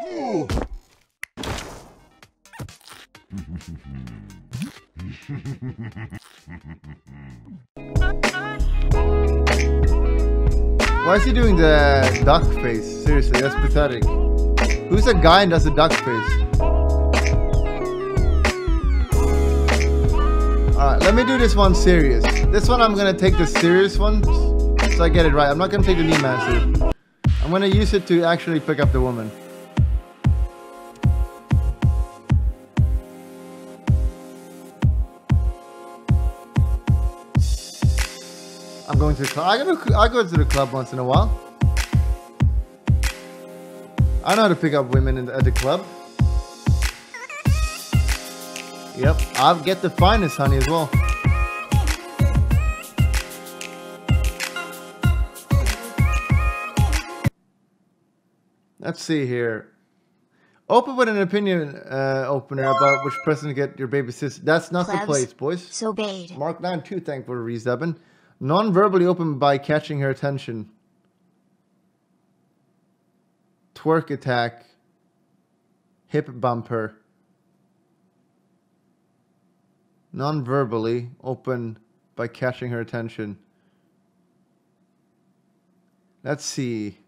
Why is he doing the duck face? Seriously, that's pathetic. Who's a guy and does a duck face? Alright, let me do this one serious. This one I'm gonna take the serious one so I get it right. I'm not gonna take the knee master. I'm gonna use it to actually pick up the woman. I'm going to the club. I go to the club once in a while. I know how to pick up women at the club. Yep, I'll get the finest honey as well. Let's see here. Open with an opinion opener about which person to get your baby sister. That's not the place, boys. So bad. Mark 92, thank for resubbing. Non-verbally open by catching her attention. Twerk attack. Hip bumper. Non-verbally open by catching her attention. Let's see.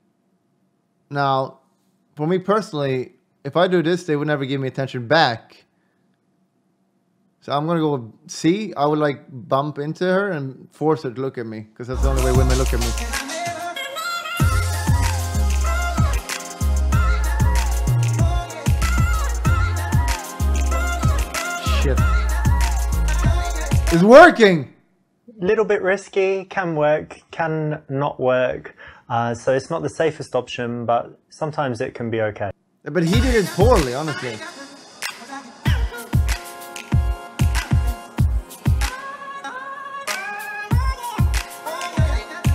Now, for me personally, if I do this, they would never give me attention back. So I'm gonna go with C. I would like bump into her and force her to look at me, because that's the only way women look at me. Shit. It's working! Little bit risky, can work, can not work. So it's not the safest option, but sometimes it can be okay. But he did it poorly, honestly.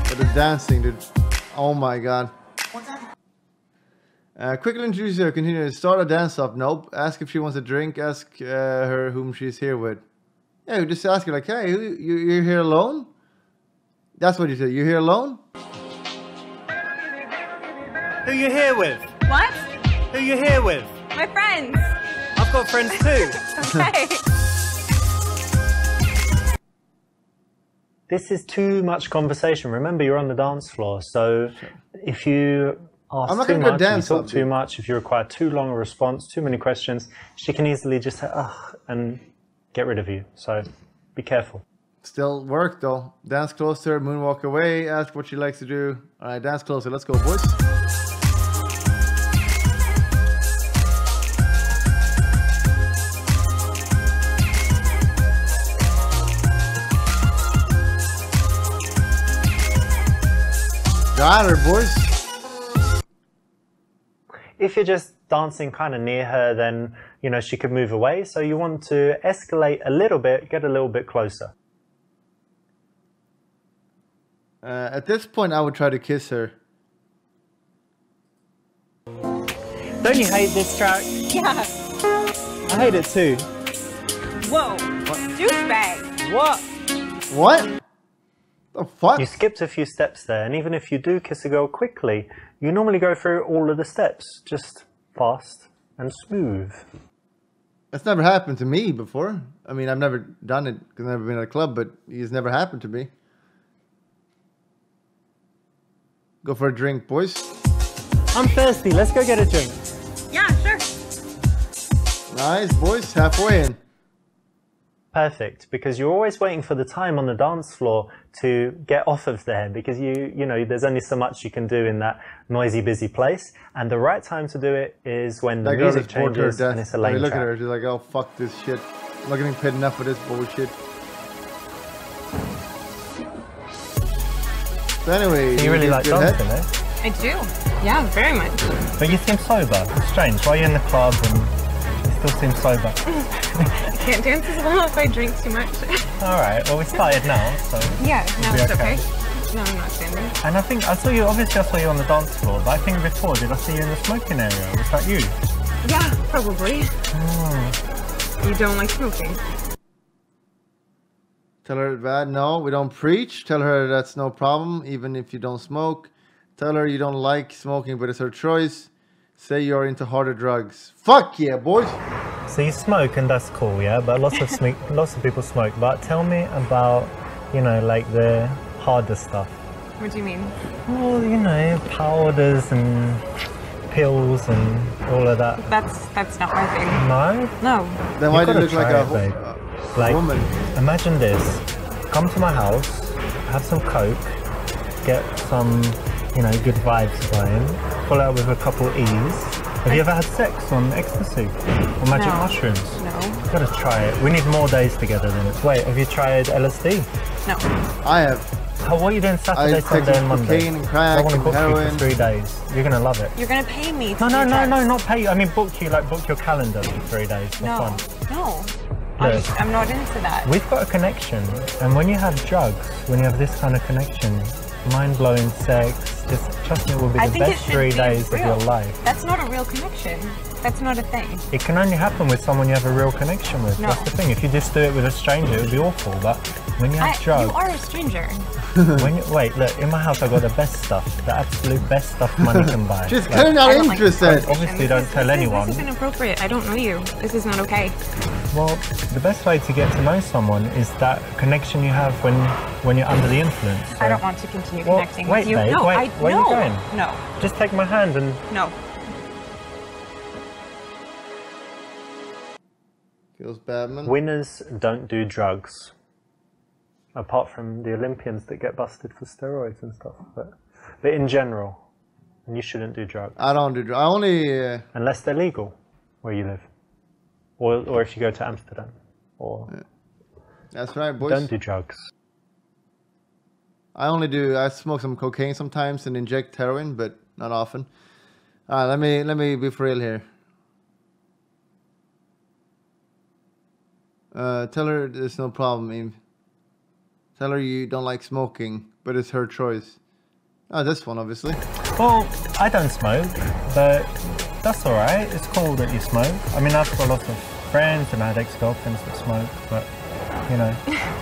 But the dancing, dude. Oh my god. Quickly introduce her, continue to start a dance off. Nope. Ask if she wants a drink. Ask her whom she's here with. Yeah, you just ask her like, hey, you're here alone? That's what you say. You're here alone? Who you here with? What? Who you here with? My friends. I've got friends too. Okay. This is too much conversation. Remember, you're on the dance floor, so if you ask too much, if you talk too much, if you require too long a response, too many questions, she can easily just say, ugh, and get rid of you. So be careful. Still work though. Dance closer, moonwalk away, ask what she likes to do. Alright, dance closer. Let's go, boys. Got her, boys. If you're just dancing kind of near her, then, you know, she could move away. So you want to escalate a little bit, get a little bit closer. At this point, I would try to kiss her. Don't you hate this track? Yeah. I hate it too. Whoa. Douchebag. What? What? The fuck? You skipped a few steps there, and even if you do kiss a girl quickly, you normally go through all of the steps, just fast and smooth. That's never happened to me before. I mean, I've never done it because I've never been at a club, but it's never happened to me. Go for a drink, boys. I'm thirsty. Let's go get a drink. Yeah, sure. Nice, boys. Halfway in. Perfect, because you're always waiting for the time on the dance floor to get off of there, because you know there's only so much you can do in that noisy, busy place, and the right time to do it is when the music changes and it's a lane look track. at her, she's like, oh fuck this shit. I'm not getting paid enough for this bullshit. So anyway, So you really like dancing, eh? I do. Yeah, very much. But you seem sober. It's strange. Why are you in the club and you still seem sober? I can't dance as well if I drink too much. Alright, well we started now, so... Yeah, now it's okay. No, I'm not standing. And I think, I saw you on the dance floor, but I think before, did I see you in the smoking area? Was that you? Yeah, probably. Oh. You don't like smoking. Tell her that, no, we don't preach. Tell her that's no problem, even if you don't smoke. Tell her you don't like smoking, but it's her choice. Say you're into harder drugs. Fuck yeah, boys. So you smoke and that's cool, yeah? But lots of people smoke. But tell me about, you know, like the harder stuff. What do you mean? Well, you know, powders and pills and all of that. That's not my thing. No? No. Then why do you look like a woman? Imagine this. Come to my house, have some coke, get some, you know, good vibes going, pull out with a couple E's. Have you ever had sex on ecstasy or magic mushrooms? No. You've got to try it. We need more days together then. Wait, have you tried LSD? No. I have. What are you doing Saturday, Sunday and Monday? Cocaine and crack I want to book heroin. you for 3 days. You're going to love it. You're going to pay me to No, do drugs. not pay you. I mean book you, like book your calendar for 3 days for fun. No. Look, I'm not into that. we've got a connection, and when you have drugs, when you have this kind of connection, mind-blowing sex, just trust me, it will be the best 3 days of your life. That's not a real connection. That's not a thing. It can only happen with someone you have a real connection with. No. That's the thing. If you just do it with a stranger, it would be awful. But when you have drugs... You are a stranger. Wait, look, in my house I've got the best stuff. The absolute best stuff money can buy. Just clear not interested. Obviously don't tell anyone. This is inappropriate. I don't know you. This is not okay. Well, the best way to get to know someone is that connection you have when you're under the influence. So. I don't want to continue connecting wait, with you. Babe, No, wait, where are you going? No. Just take my hand and... No. Feels bad, man. Winners don't do drugs. Apart from the Olympians that get busted for steroids and stuff. But in general, you shouldn't do drugs. I don't do drugs. I only... Unless they're legal where you live. Or if you go to Amsterdam. Or That's right, boys. Don't do drugs. I smoke some cocaine sometimes and inject heroin, but not often. Let me be for real here. Tell her there's no problem, Eve. Tell her you don't like smoking, but it's her choice. Oh, this one, obviously. Well, I don't smoke, but that's alright. It's cool that you smoke. I mean, I've got lots of friends and I had ex-girlfriends that smoke, but, you know,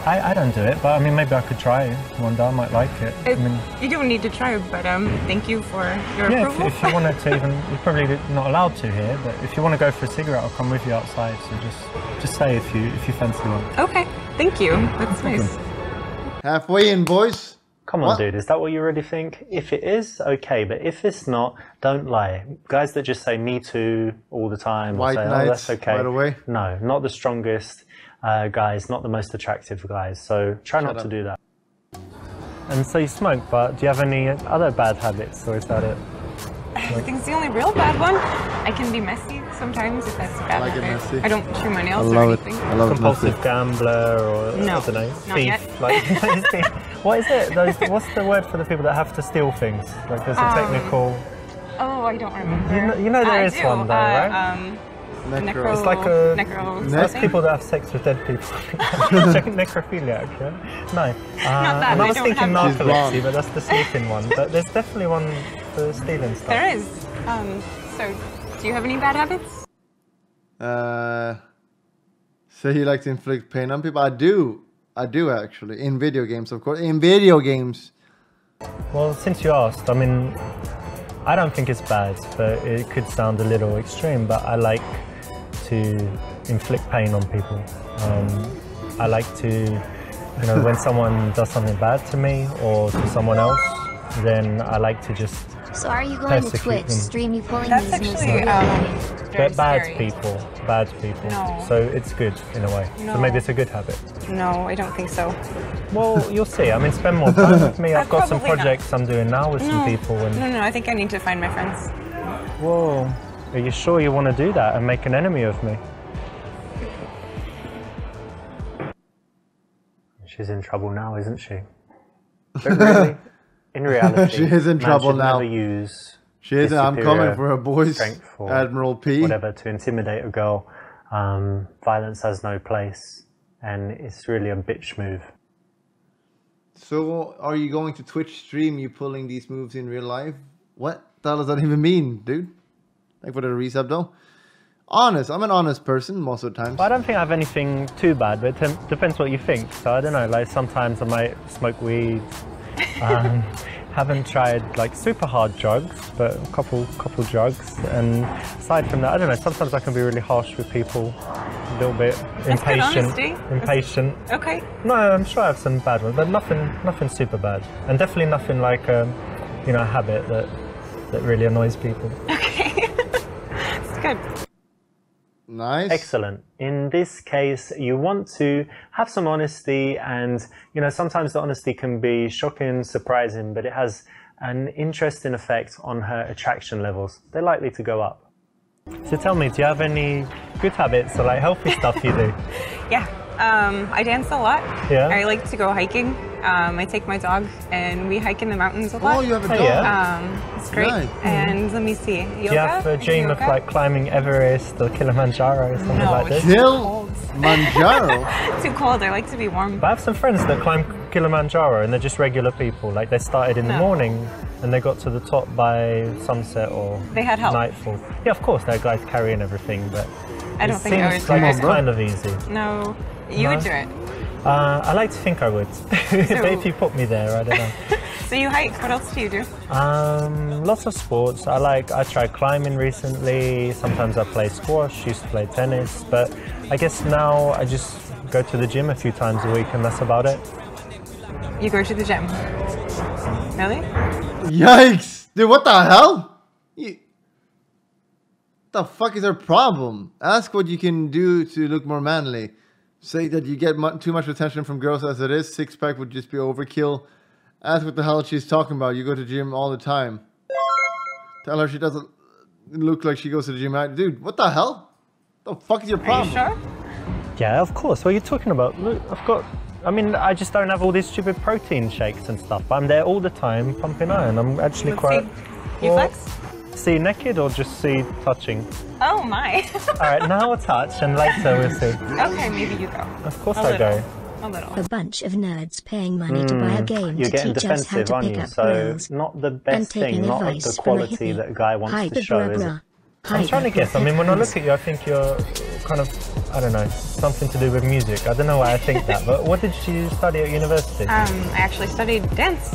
I don't do it. But, I mean, maybe I could try one day. I might like it. I mean, you don't need to try, but thank you for your approval. If you wanted to even, you're probably not allowed to here, but if you want to go for a cigarette, I'll come with you outside. So just say if you fancy one. Okay, thank you. That's nice. Halfway in, boys. Come on, dude. Is that what you already think? If it is, okay. But if it's not, don't lie. Guys that just say me too all the time. White or say, knights, oh, that's okay. right away. No, not the strongest guys, not the most attractive guys. So try not to do that. And so you smoke, but do you have any other bad habits, or is that it? I think it's the only real bad one. I can be messy sometimes if that's a bad habit. Messy. I don't chew my nails I or love anything. it. I love Compulsive gambler, or No, I don't know, not thief. yet. Like, what is it? What's the word for the people that have to steal things? Like there's a technical. Oh, I don't remember. You know there is one though, right? Necro. It's like a... Necro That's something? people that have sex with dead people. Necrophiliac, yeah? No. Not that, and I was don't thinking have- narcolepsy, but that's the sleeping one. But there's definitely one for stealing stuff. There is. So, do you have any bad habits? So you like to inflict pain on people? I do actually. In video games, of course. In video games. Well, since you asked, I mean, I don't think it's bad, but it could sound a little extreme, but I like to inflict pain on people. I like to, you know, when someone does something bad to me or to someone else, then I like to just So are you going to persecute Twitch them. stream you pulling That's these moves actually in real life? very Bad scary. people. No. So it's good in a way. No. So maybe it's a good habit. No, I don't think so. Well, you'll see. I mean, spend more time with me. I've got some Probably not. projects I'm doing now with some people. And No, I think I need to find my friends. whoa, are you sure you want to do that and make an enemy of me? She's in trouble now, isn't she? But really, in reality, She is in man trouble should now. never use She is. his I'm coming superior for her, boys. strength or Admiral P. whatever to intimidate a girl. Violence has no place, and it's really a bitch move. So, are you going to Twitch stream you pulling these moves in real life? What the hell does that even mean, dude? Thank for the resub, though. Honest. I'm an honest person most of the time. But I don't think I have anything too bad, but it depends what you think. So I don't know, like sometimes I might smoke weed. Haven't tried like super hard drugs, but a couple drugs. And aside from that, I don't know. Sometimes I can be really harsh with people, a little bit impatient. Okay. No, I'm sure I have some bad ones, but nothing super bad, and definitely nothing like a habit that really annoys people. Okay. It's good. Nice. Excellent. In this case, you want to have some honesty, and sometimes the honesty can be shocking, surprising, but it has an interesting effect on her attraction levels. They're likely to go up. So tell me, do you have any good habits or like healthy stuff you do? Yeah. I dance a lot. Yeah. I like to go hiking. I take my dog and we hike in the mountains a lot. Oh, you have a dog? Yeah. It's great. Nice. And let me see. Yoga? Do you have a dream of like climbing Everest or Kilimanjaro or something like this? Kilimanjaro? Too cold. I like to be warm. But I have some friends that climb Kilimanjaro and they're just regular people. Like they started in the morning and they got to the top by sunset or they had help. Nightfall. Yeah, of course, they're guys carrying everything, but I don't think I would do like it. It's kind of easy. No, you would do it. I like to think I would. But if you put me there, I don't know. So you hike. What else do you do? Lots of sports. I tried climbing recently. Sometimes I play squash. Used to play tennis, but I guess now I just go to the gym a few times a week, and that's about it. You go to the gym? Really? Yikes! Dude, what the hell? What the fuck is her problem? Ask what you can do to look more manly. Say that you get too much attention from girls as it is. Six-pack would just be overkill. Ask what the hell she's talking about. You go to the gym all the time. Tell her she doesn't look like she goes to the gym. Dude, what the hell? What the fuck is your problem? Are you sure? Yeah, of course. What are you talking about? Look, I just don't have all these stupid protein shakes and stuff. I'm there all the time pumping iron. I'm actually quite... You flex? See naked or just see touching? Oh my. Alright, now we'll touch and later we'll see. Okay, maybe you go. Of course I go. A little. A bunch of nerds paying money to buy a game You're to getting teach us how defensive, to aren't pick you? up So girls. not the best thing, not of the quality that a guy wants to show, is it? I'm trying to guess. I mean, when I look at you, I think you're kind of, I don't know, something to do with music. I don't know why I think that, but what did you study at university? I actually studied dance.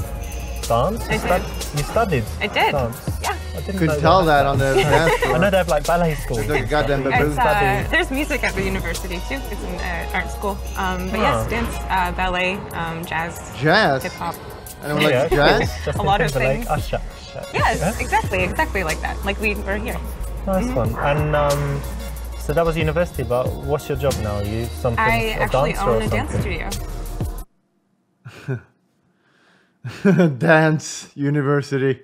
Dance? I did. You studied? I did. Dance? Yeah. Couldn't tell that on the dance floor. I know they have like ballet school. It's like a goddamn baboon. There's music at the university too. It's an art school. But yes, dance, ballet, jazz. Jazz? Hip hop. Anyone like jazz? A lot of things. Usher. Yes, exactly like that. Like we were here. Nice one. And so that was university, but what's your job now? Are you something? I actually own a dance studio. Dance university.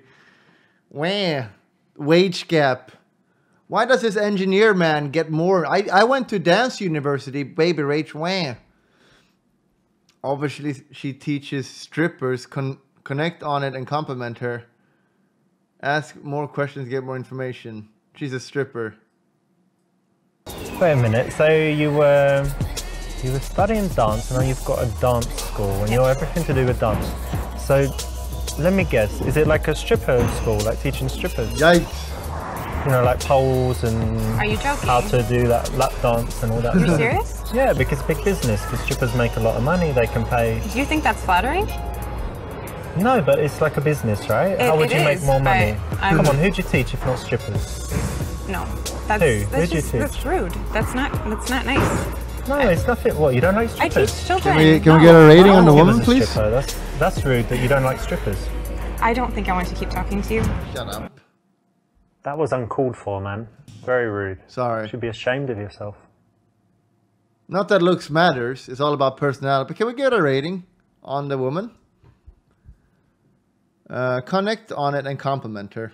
Wah. Wage gap. Why does this engineer man get more? I went to dance university, baby rage. Wah. Obviously, she teaches strippers. Connect on it and compliment her. Ask more questions, get more information. She's a stripper. Wait a minute. So you were studying dance, and now you've got a dance school, and you're everything to do with dance. So let me guess. Is it like a stripper school, like teaching strippers? Yikes! You know, like poles and Are you joking? how to do that lap dance and all that. Are you serious? Yeah, because it's big business. Because strippers make a lot of money. They can pay. Do you think that's flattering? No, but it's like a business, right? How would you make more money? Come on, who'd you teach if not strippers? No, that's Who'd you teach? That's rude. That's not nice. No, it's nothing. What, you don't like I strippers? teach children. Can we get a rating on the woman, please? That's rude that you don't like strippers. I don't think I want to keep talking to you. Shut up. That was uncalled for, man. Very rude. Sorry. You should be ashamed of yourself. Not that looks matters. It's all about personality. But can we get a rating on the woman? Connect on it and compliment her.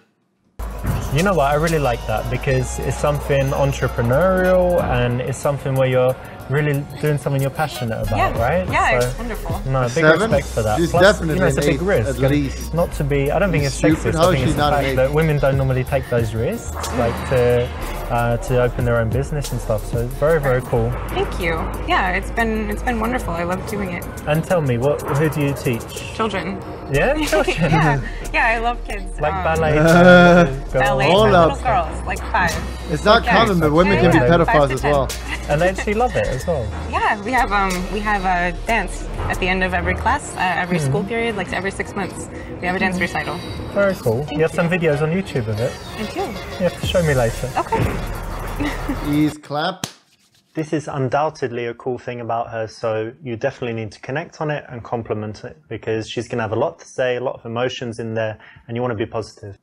You know what? I really like that because it's something entrepreneurial and it's something where you're really doing something you're passionate about, right? Yeah, so, it's wonderful. No, big 7? respect for that. She's Plus, definitely it's a big risk. at least. Not to be, I don't think it's Stupid. sexist. How I is think she it's the not an fact that women don't normally take those risks, like to open their own business and stuff. So very, very cool. Thank you. Yeah, it's been wonderful. I love doing it. And tell me, who do you teach? Children. Yeah, children. yeah, I love kids. Like ballet. Ballet for little girls, like 5. It's not common, but women can be pedophiles as well. And they actually love it as well. Yeah, we have a dance at the end of every class, every school period, like every 6 months. We have a dance recital. Very cool. You have some videos on YouTube of it. I do. You have to show me later. Okay. Ease clap. This is undoubtedly a cool thing about her, so you definitely need to connect on it and compliment it, because she's going to have a lot to say, a lot of emotions in there, and you want to be positive.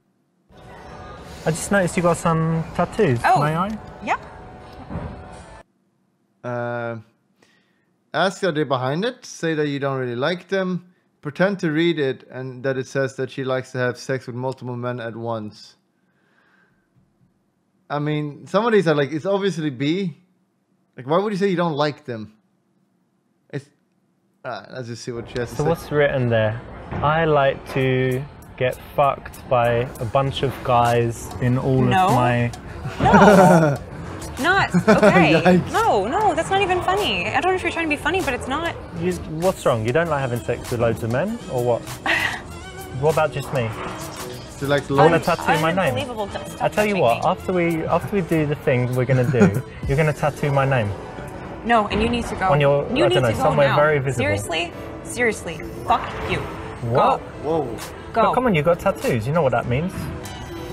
I just noticed you got some tattoos. Oh, may I? Yeah. Ask the idea behind it, say that you don't really like them, pretend to read it, and that it says that she likes to have sex with multiple men at once. I mean, some of these are like, it's obviously B. Like, why would you say you don't like them? It's... let's just see what she has to say. So what's written there? I like to get fucked by a bunch of guys in all of my... No! Not okay. No, that's not even funny. I don't know if you're trying to be funny, but it's not. What's wrong? You don't like having sex with loads of men, or what? What about just me? So like, I want to tattoo my name. I tell you what, after we do the thing we're gonna do, you're gonna tattoo my name. No, and you need to go. On your, you I need don't know, to go somewhere now. very visible. Seriously, fuck you. What? Go. Whoa. Go. But come on, you got tattoos. You know what that means?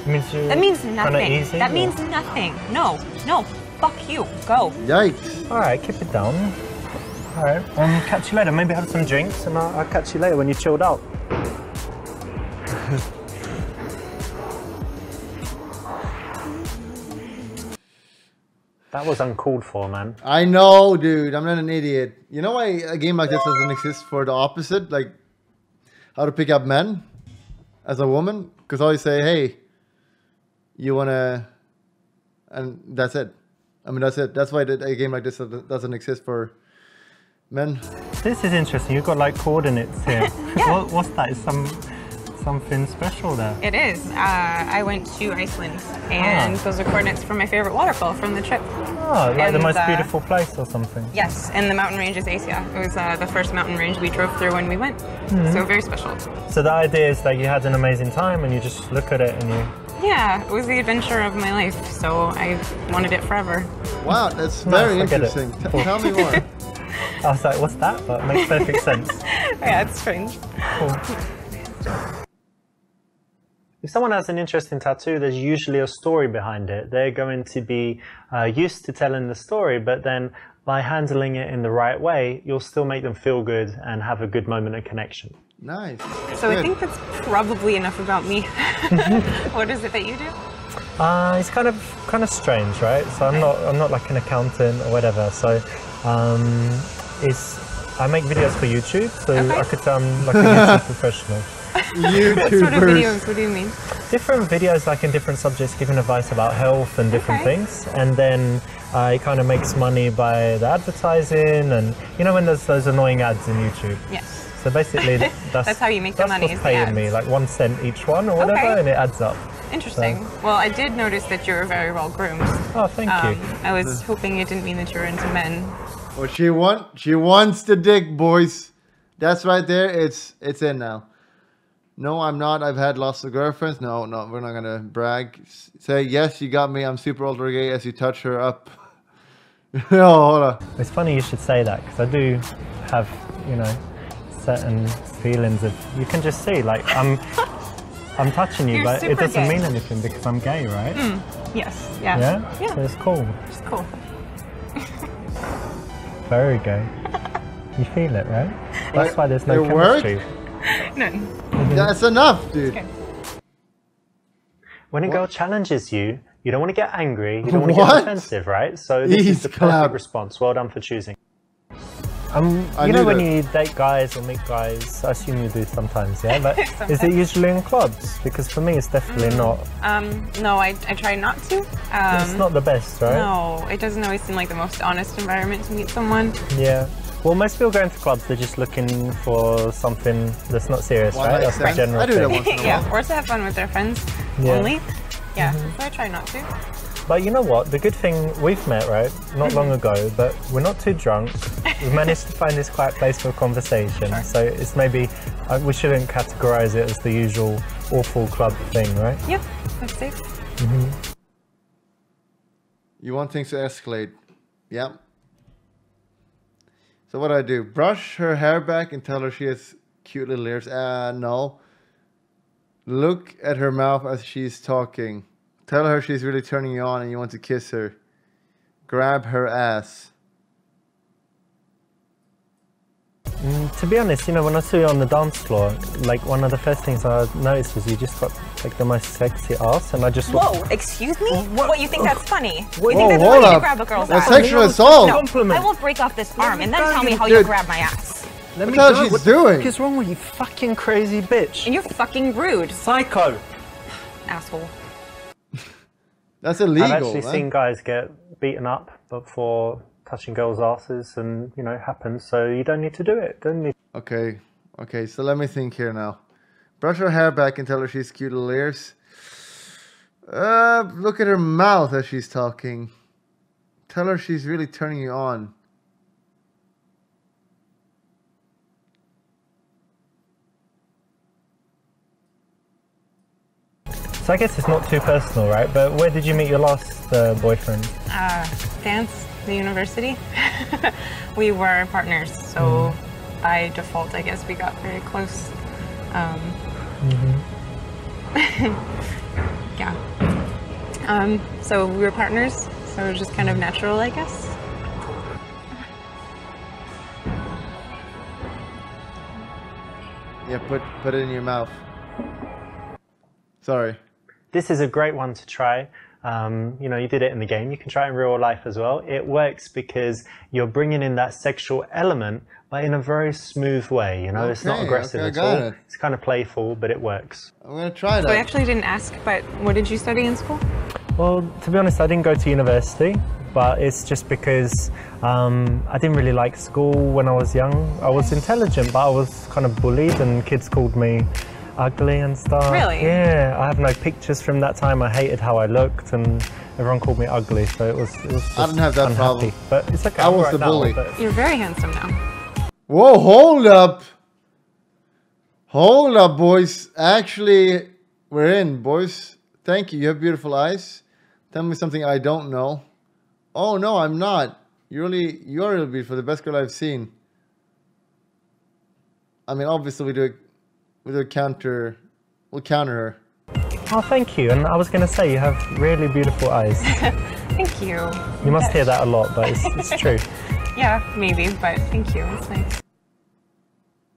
It means you're that means nothing. Easy, that means nothing. No, fuck you. Go. Yikes. All right, keep it down. All right, catch you later. Maybe have some drinks, and I'll catch you later when you're chilled out. That was uncalled for, man. I know, dude. I'm not an idiot. You know why a game like this doesn't exist for the opposite? Like, how to pick up men as a woman? Because I always say, hey, you want to... And that's it. I mean, that's it. That's why a game like this doesn't exist for men. This is interesting. You've got, like, coordinates here. Yeah. What's that? Is something special there? It is. I went to Iceland, and those are coordinates for my favorite waterfall from the trip. Oh, like the most beautiful place or something? Yes, and the mountain range is Asia. It was the first mountain range we drove through when we went, so very special. So the idea is that you had an amazing time and you just look at it and you... Yeah, it was the adventure of my life, so I wanted it forever. Wow, that's very interesting. Tell me more. I was like, what's that? But it makes perfect sense. Yeah, it's strange. Cool. If someone has an interesting tattoo, there's usually a story behind it. They're going to be used to telling the story, but then by handling it in the right way, you'll still make them feel good and have a good moment of connection. Nice. So good. I think that's probably enough about me. What is it that you do? It's kind of strange, right? So I'm not like an accountant or whatever. So I make videos for YouTube, so I could say I'm like a YouTube professional. YouTubers. What sort of videos? What do you mean? Different videos, like in different subjects, giving advice about health and different things, and then it kind of makes money by the advertising, and you know when there's those annoying ads in YouTube. Yes. So basically, that's how you make the money. That's what's paying me, like 1 cent each one or whatever, and it adds up. Interesting. So. Well, I did notice that you were very well groomed. Oh, thank you. I was hoping it didn't mean that you were into men. Well, she wants the dick, boys. That's right there. It's in now. No, I'm not. I've had lots of girlfriends. No, we're not gonna brag. Say yes, you got me. I'm super ultra gay as you touch her up. Oh, hold on. It's funny you should say that because I do have, you know, certain feelings of. You can just see, like I'm touching you, but it doesn't mean anything because I'm gay, right? Yes. Yeah. Yeah. So it's cool. It's cool. Very gay. You feel it, right? That's why there's no chemistry. None. That's enough, dude. Okay. When a girl challenges you, you don't want to get angry, you don't want to get defensive, right? So this is the perfect response. Well done for choosing. You know when you date guys or meet guys, I assume you do sometimes, yeah? But is it usually in clubs? Because for me, it's definitely not. No, I try not to. It's not the best, right? No, it doesn't always seem like the most honest environment to meet someone. Yeah. Well, most people go into clubs, they're just looking for something that's not serious, right? That's the general thing. I do that once in a while. Yeah, or to have fun with their friends only. Yeah, so I try not to. But you know what? The good thing, we've met, right? Not long ago, but we're not too drunk. We've managed to find this quiet place for conversation. Sure. So it's maybe, we shouldn't categorize it as the usual awful club thing, right? Yeah, that's safe. You want things to escalate. Yep. So what do I do? Brush her hair back and tell her she has cute little ears. No. Look at her mouth as she's talking. Tell her she's really turning you on and you want to kiss her. Grab her ass. To be honest, you know, when I saw you on the dance floor, like one of the first things I noticed was you just got like the most sexy ass, and I just Whoa, excuse me? What, you think that's funny? You Whoa, think that's hold funny up. to grab a girl's That's ass? sexual assault. No, I will break off this arm and then tell me how you grab my ass. Let me What the hell she's doing? What is wrong with you, fucking crazy bitch? And you're fucking rude. Psycho. Asshole. That's illegal. I've actually seen guys get beaten up before touching girls' asses, and you know, it happens, so you don't need to do it. Don't need. Okay, so let me think here now. Brush her hair back and tell her she's cute little ears. Look at her mouth as she's talking. Tell her she's really turning you on. So I guess it's not too personal, right? But where did you meet your last boyfriend? Dance, the university. We were partners, so by default, I guess we got very close. Yeah. So we were partners, so it was just kind of natural, I guess. Yeah, put it in your mouth. Sorry. This is a great one to try. You know, you did it in the game. You can try it in real life as well. It works because you're bringing in that sexual element, but in a very smooth way. You know, it's not aggressive at all. It's kind of playful, but it works. I'm gonna try that. So I actually didn't ask, but what did you study in school? Well, to be honest, I didn't go to university, but it's just because I didn't really like school when I was young. I was intelligent, but I was kind of bullied, and kids called me ugly and stuff. Really? Yeah, I have no pictures from that time. I hated how I looked, and everyone called me ugly, so it was just I didn't have that unhappy. problem. But it's okay. I was right the bully. Now, You're very handsome now. Whoa, hold up. Hold up, boys. Actually, we're in, boys. Thank you. You have beautiful eyes. Tell me something I don't know. Oh, no, I'm not. You're really beautiful. The best girl I've seen. I mean, obviously, we'll counter her. Oh, thank you. And I was going to say, you have really beautiful eyes. Thank you. You must hear that a lot, but it's true. Yeah, maybe, but thank you. It's nice.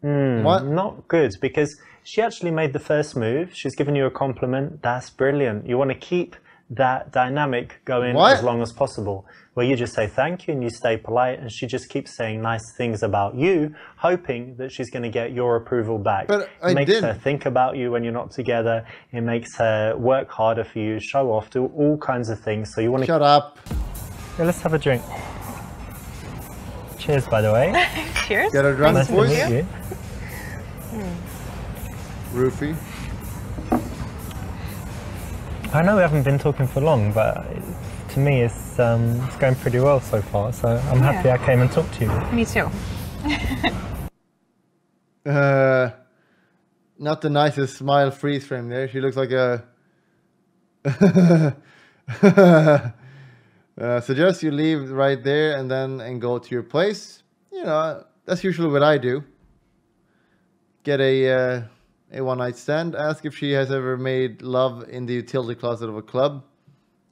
What? Not good, because she actually made the first move. She's given you a compliment. That's brilliant. You want to keep that dynamic going as long as possible, where you just say thank you and you stay polite, and she just keeps saying nice things about you, hoping that she's going to get your approval back. But it makes her think about you when you're not together. It makes her work harder for you, show off, do all kinds of things. So you want to shut up. Yeah, let's have a drink. Cheers, by the way. Cheers. Get a drunk, Nice to boys. meet you. Roofie. I know we haven't been talking for long, but to me it's going pretty well so far, so I'm happy I came and talked to you. Me too. Not the nicest smile freeze frame there. She looks like a... suggest you leave right there and go to your place. You know, that's usually what I do. Get a one-night stand. Ask if she has ever made love in the utility closet of a club.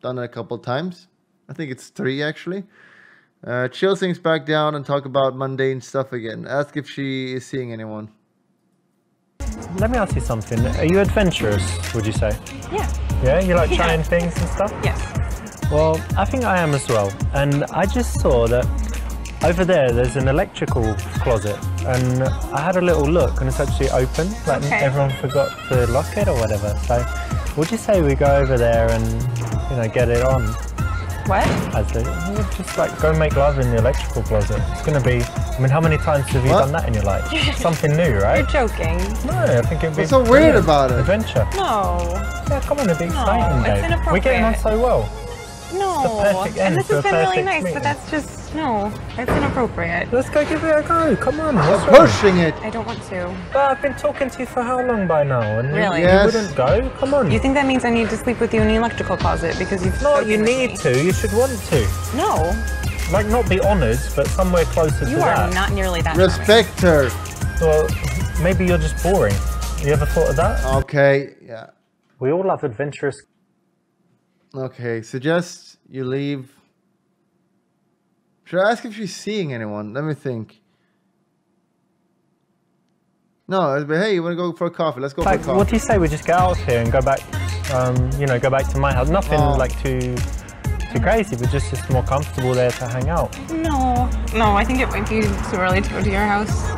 Done it a couple of times. I think it's 3 actually. Chill things back down and talk about mundane stuff again. Ask if she is seeing anyone. Let me ask you something. Are you adventurous, would you say? Yeah. Yeah? You like trying things and stuff? Yes. Well, I think I am as well. And I just saw that over there's an electrical closet, and I had a little look, and it's actually open. Like everyone forgot to lock it or whatever. So, would you say we go over there and, you know, get it on? What? Just like go make love in the electrical closet. It's going to be, I mean, how many times have you done that in your life? Something new, right? You're joking. No, I think it'd be What's so weird about it? Adventure. No. Yeah, come on, it'd be exciting, it's Dave. inappropriate. We're getting on so well. No. It's the perfect end And this to has a been really perfect nice, meeting. but that's just... No, that's inappropriate. Let's go give it a go. Come on. I'm pushing it. I don't want to. But I've been talking to you for how long by now? And Really? you wouldn't go? Come on. You think that means I need to sleep with you in the electrical closet because you've No, you need to. You should want to. No. Like, not be honoured, but somewhere closer to You that. are not nearly that Respect her. Well, maybe you're just boring. You ever thought of that? Okay, yeah. We all love adventurous. Okay, suggest you leave. Should I ask if she's seeing anyone? Let me think. No, but hey, you want to go for a coffee? Let's go for a coffee. What do you say we just get out of here and go back, you know, go back to my house? Nothing like too crazy, but just more comfortable there to hang out. No, I think it might be too early to go to your house.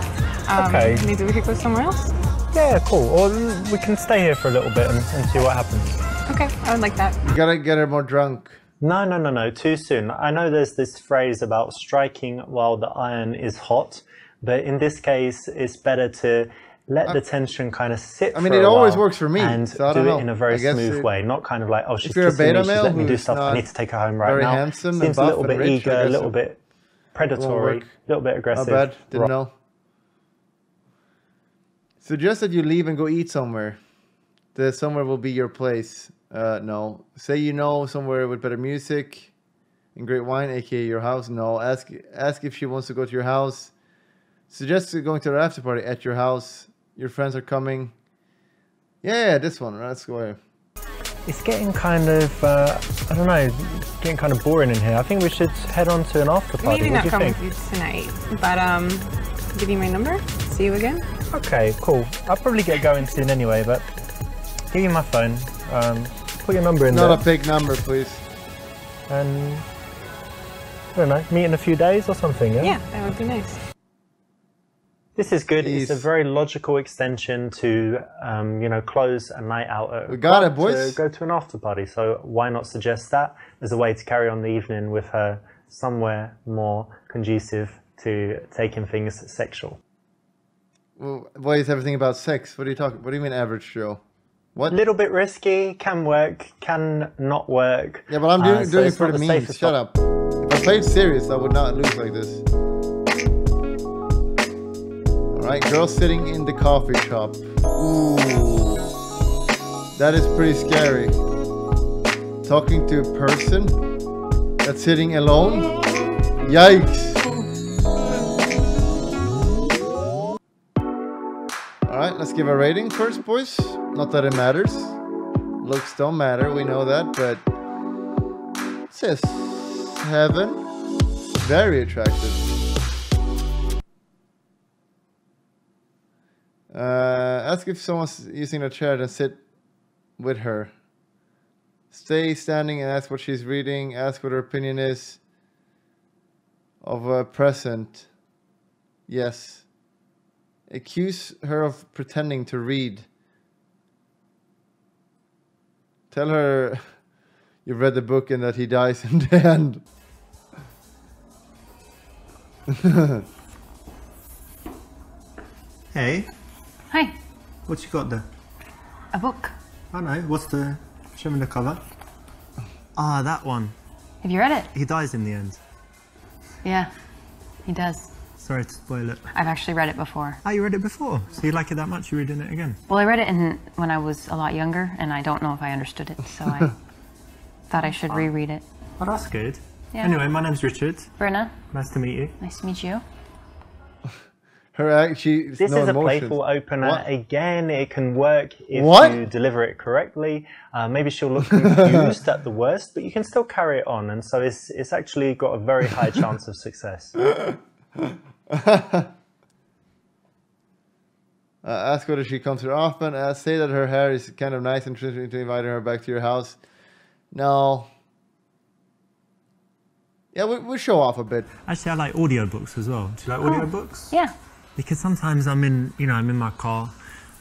Okay. Maybe we could go somewhere else? Yeah, cool. Or we can stay here for a little bit and see what happens. Okay, I would like that. You gotta get her more drunk. No, too soon. I know there's this phrase about striking while the iron is hot, but in this case, it's better to let the tension kind of sit. I mean, it always works for me, and so I do don't know. it in a very smooth way, not kind of like, oh, she's you're a kissing me, beta she's male letting me do who's stuff, I need to take her home right very now. handsome Seems and a little buff bit and rich, eager, I a guess little bit predatory, a little bit aggressive. Not bad, didn't know. Suggest that you leave and go eat somewhere. That somewhere will be your place. No. Say you know somewhere with better music and great wine, aka your house. No. Ask if she wants to go to your house. Suggest going to the after party at your house. Your friends are coming. Yeah, this one. Let's go here. It's getting kind of, I don't know, getting kind of boring in here. I think we should head on to an after party. Maybe what not do you come think? with you tonight, but I'll give you my number. See you again. Okay, cool. I'll probably get going soon anyway, but give you my phone. Put your number in there. Not a big number, please. And I don't know, meet in a few days or something. Yeah, that would be nice. This is good. Jeez. It's a very logical extension to, you know, close a night out at We got it, boys. to go to an after party. So why not suggest that as a way to carry on the evening with her somewhere more conducive to taking things sexual. Well, why is everything about sex? What are you talking? What do you mean average show? What? A little bit risky, can work, can not work. Yeah, but I'm doing it for the memes. safest Shut up. If I played serious, I would not lose like this. Alright, girl sitting in the coffee shop. Ooh. That is pretty scary. Talking to a person that's sitting alone? Yikes. Alright, let's give a rating first, boys. Not that it matters. Looks don't matter, we know that, but it says 7. Very attractive. Ask if someone's using a chair, then sit with her. Stay standing and ask what she's reading. Ask what her opinion is of a present. Yes. Accuse her of pretending to read. Tell her you've read the book and that he dies in the end. Hey. Hi. What you got there? A book. I know. What's the... Show me the cover. Ah, that one. Have you read it? He dies in the end. Yeah, he does. Sorry to spoil it. I've actually read it before. Oh, you read it before? So you like it that much, you're reading it again? Well, I read it when I was a lot younger, and I don't know if I understood it, so I thought I should reread it. Oh, that's good. Yeah. Anyway, my name's Richard. Brenna. Nice to meet you. Nice to meet you. This is a playful opener. What? Again, it can work if you deliver it correctly. Maybe she'll look confused at the worst, but you can still carry it on, and so it's actually got a very high chance of success. Ask whether she comes here often. Say that her hair is kind of nice and interesting to invite her back to your house. No. Yeah, we show off a bit. Actually, I like audiobooks as well. Do you like audiobooks? Yeah. Because sometimes I'm in my car,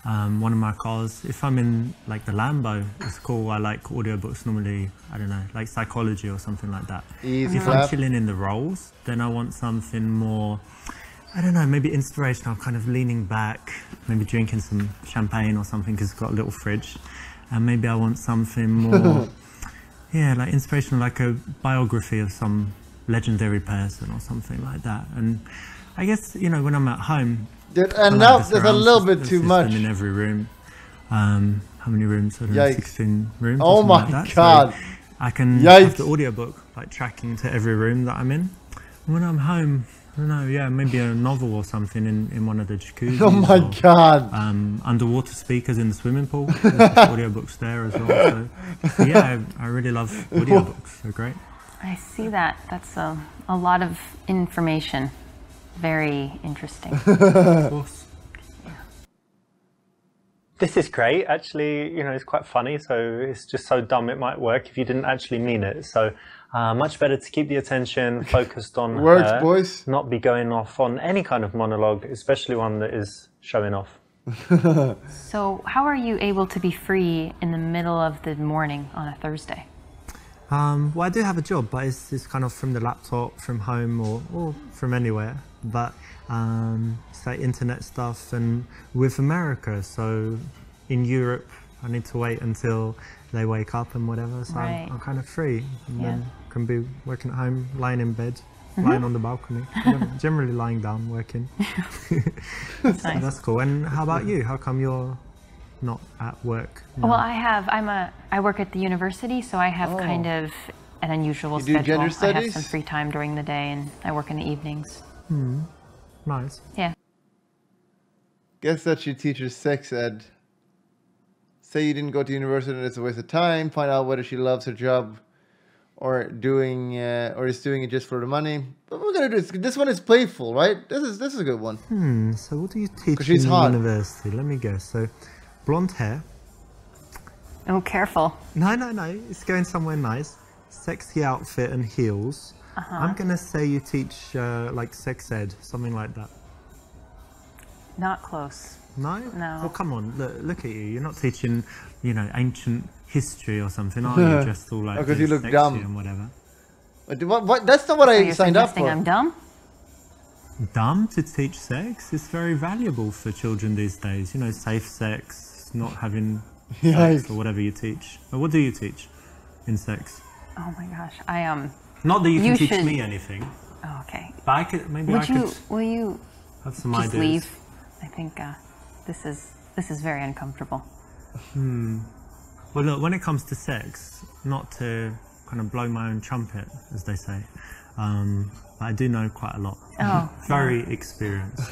one of my cars. If I'm in like the Lambo, it's cool. I like audiobooks normally, I don't know, like psychology or something like that. Easy if I'm chilling in the Rolls, then I want something more, I don't know, maybe inspirational, kind of leaning back, maybe drinking some champagne or something because it's got a little fridge. And maybe I want something more, yeah, like inspirational, like a biography of some legendary person or something like that. And I guess, you know, when I'm at home, and now there's a little bit too much in every room. How many rooms? I don't know, 16 rooms. Oh my like god! So I can have the audiobook like tracking to every room that I'm in. And when I'm home, I don't know, yeah, maybe a novel or something in one of the jacuzzis. Oh my god! Underwater speakers in the swimming pool. There's audiobooks there as well. So yeah, I really love audiobooks. They're great. I see that. That's a lot of information. Very interesting. Of course. This is great. Actually, you know, it's quite funny. So it's just so dumb it might work if you didn't actually mean it. So much better to keep the attention focused on her, boys. Not be going off on any kind of monologue, especially one that is showing off. So how are you able to be free in the middle of the morning on a Thursday? Well, I do have a job, but it's kind of from the laptop, from home, or from anywhere. But it's like internet stuff, and with America, so in Europe, I need to wait until they wake up and whatever. So right. I'm kind of free, and yeah. then can be working at home, lying in bed, lying on the balcony, generally lying down, working. That's nice. So that's cool. And how about you? How come you're not at work now? Well, I work at the university, so I have kind of an unusual you do schedule. Gender studies? I have some free time during the day, and I work in the evenings. Nice. Yeah. Guess that you teach her sex ed. Say you didn't go to university and it's a waste of time. Find out whether she loves her job or is doing it just for the money. But we're gonna do this. This one is playful, right? This is a good one. So what do you teach she's in hot. university? Let me guess. So blonde hair. Oh, careful. No. It's going somewhere nice. Sexy outfit and heels. I'm gonna say you teach like sex ed, something like that. Not close. No? No. Well, come on, look at you. You're not teaching, you know, ancient history or something, are you? Just all like because you look sexy dumb and whatever. What? That's not what I you're signed up suggesting for. I'm dumb? Dumb to teach sex? It's very valuable for children these days. You know, safe sex, not having sex or whatever you teach. Or what do you teach in sex? Oh my gosh, Not that you can teach should... me anything. Oh, okay. But I could, maybe Will you have some just ideas. leave? I think this is very uncomfortable. Well, look, when it comes to sex, not to kind of blow my own trumpet, as they say, but I do know quite a lot. Oh. Very experienced.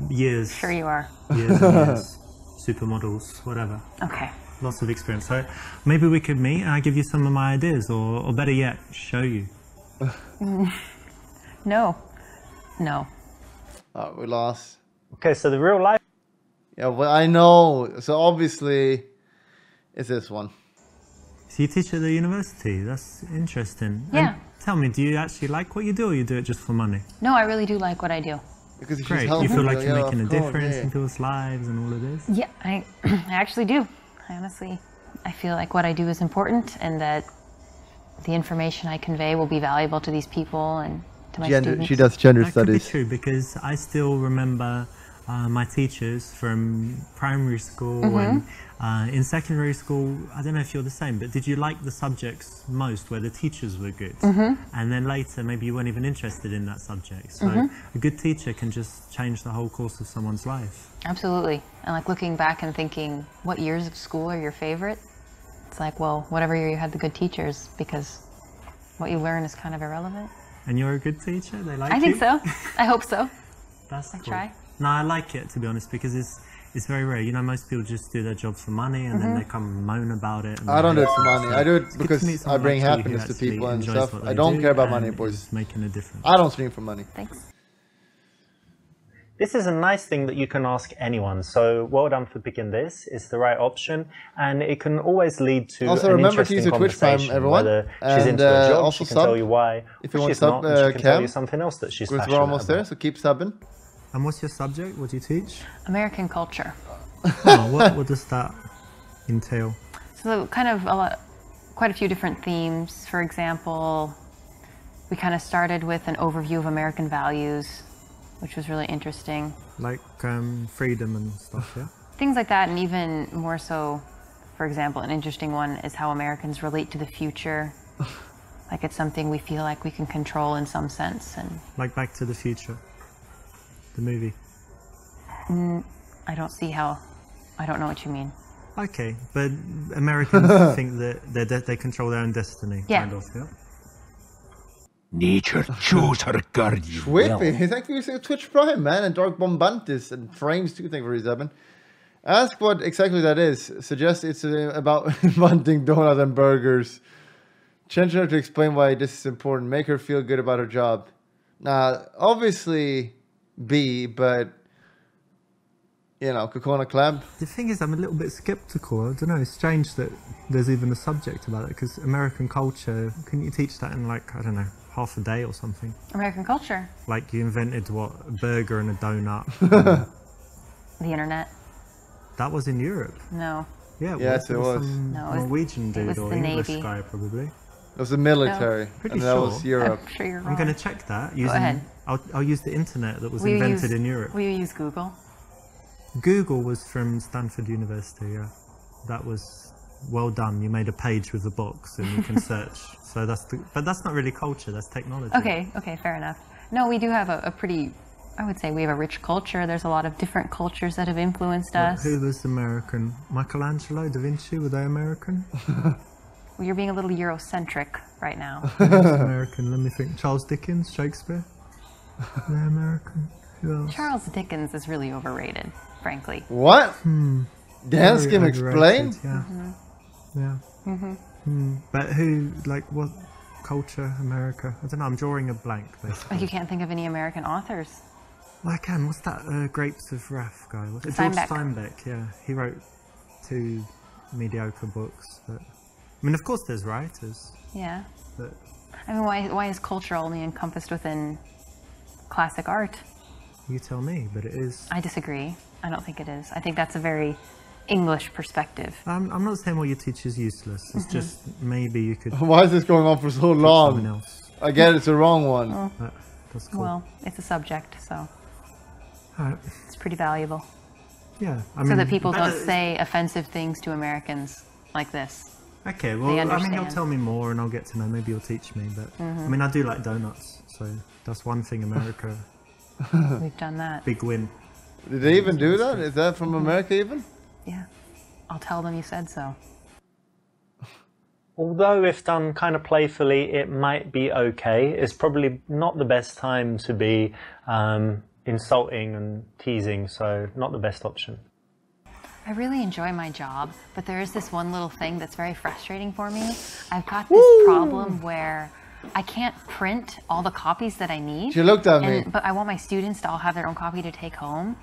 Years. Sure you are. Years and years. Supermodels, whatever. Okay. Lots of experience. So maybe we could meet and I give you some of my ideas, or better yet, show you. No. Oh, we lost. Okay, so the real life. Yeah, well, I know. So obviously, it's this one. So you teach at the university. That's interesting. Yeah. And tell me, do you actually like what you do, or you do it just for money? No, I really do like what I do. Because she's Great. helping You feel like you, you're making a of course, difference yeah. in people's lives and all of this? Yeah, I actually do. I feel like what I do is important, and that the information I convey will be valuable to these people and to my students. She does gender That studies. could be true, because I still remember my teachers from primary school and in secondary school. I don't know if you're the same, but did you like the subjects most where the teachers were good? And then later, maybe you weren't even interested in that subject. So a good teacher can just change the whole course of someone's life. Absolutely. And like looking back and thinking, what years of school are your favorite? It's like, well, whatever year you had the good teachers, because what you learn is kind of irrelevant. And you're a good teacher? They like you? I think so. I hope so. That's cool. Try. No, I like it, to be honest, because it's very rare. You know, most people just do their job for money and then they come and moan about it. I don't do it for money. I do it It's because good to meet I someone bring like you who happiness to actually people and enjoys stuff. what I they don't do care about and money, boys. is making a difference. I don't stream for money. Thanks. This is a nice thing that you can ask anyone. So well done for picking this. It's the right option, and it can always lead to Also, an remember to interesting use your Twitch Prime, conversation. everyone. Whether she's And, into a job, also she can sub. tell you why. If you Or want she's sub, not, she can tell Cam. you something else that she's Because passionate we're almost about. there, so keep subbing. And what's your subject? What do you teach? American culture. What does that entail? So kind of quite a few different themes. For example, we kind of started with an overview of American values, which was really interesting. Like freedom and stuff, yeah? Things like that, and even more so, for example, an interesting one is how Americans relate to the future. Like it's something we feel like we can control in some sense. And like Back to the Future, the movie. I don't see how. I don't know what you mean. Okay, but Americans think that they control their own destiny. Yeah. Kind of, yeah. Nature chose her guardian. Whippy, thank you for Twitch Prime, man, and Dark Bombantis and Frames too. Thank you for resubbing. Ask what exactly that is. Suggest it's about wanting donuts and burgers. Change her to explain why this is important. Make her feel good about her job. Now, obviously, B, but you know, Kokona Club. The thing is, I'm a little bit skeptical. I don't know. It's strange that there's even a subject about it because American culture. Couldn't you teach that in like I don't know, half a day or something? American culture. Like you invented what, a burger and a donut. The internet. That was in Europe. No. Yeah, Yes, it was. Some No, it was- Norwegian it dude was or the English Navy. guy probably. It was the military, Pretty and that sure. was Europe. I'm sure you're wrong. I'm going to check that using. ahead. I'll use the internet that was Will you invented use- in Europe. Will you use Google? Google was from Stanford University. Yeah, that was well done. You made a page with a box and you can search. So but that's not really culture. That's technology. Okay, fair enough. No, we do have a pretty, I would say we have a rich culture. There's a lot of different cultures that have influenced us. Who was American? Michelangelo, Da Vinci, were they American? Well, you're being a little Eurocentric right now. Who's American? Let me think. Charles Dickens, Shakespeare? They're American. Who else? Charles Dickens is really overrated, frankly. What? Dance Very can overrated, explain? Yeah. Yeah. But who, like, what culture, America? I don't know, I'm drawing a blank, basically. Like you can't think of any American authors. Well, I can. What's that Grapes of Wrath guy? What's it? Steinbeck. George Steinbeck, yeah. He wrote 2 mediocre books. But, I mean, of course there's writers, Yeah. but I mean, why is culture only encompassed within classic art? you tell me, but it is. I disagree. I don't think it is. I think that's a very English perspective. I'm not saying what you teach is useless. It's just maybe you could Why is this going on for so someone long? else. I get it's the wrong one. But that's cool. Well, it's a subject, so Alright. it's pretty valuable. Yeah, I So mean, that people don't better- say offensive things to Americans like this. Okay, well, they I mean, you'll understand. tell me more and I'll get to know. Maybe you'll teach me. But I mean, I do like donuts, so that's one thing. America, We've done that. big win. Did they even do that? Is that from America even? Yeah. I'll tell them you said so. Although if done kind of playfully, it might be okay. It's probably not the best time to be insulting and teasing, so not the best option. I really enjoy my job, but there is this one little thing that's very frustrating for me. I've got this problem where I can't print all the copies that I need. She looked at me. But I want my students to all have their own copy to take home.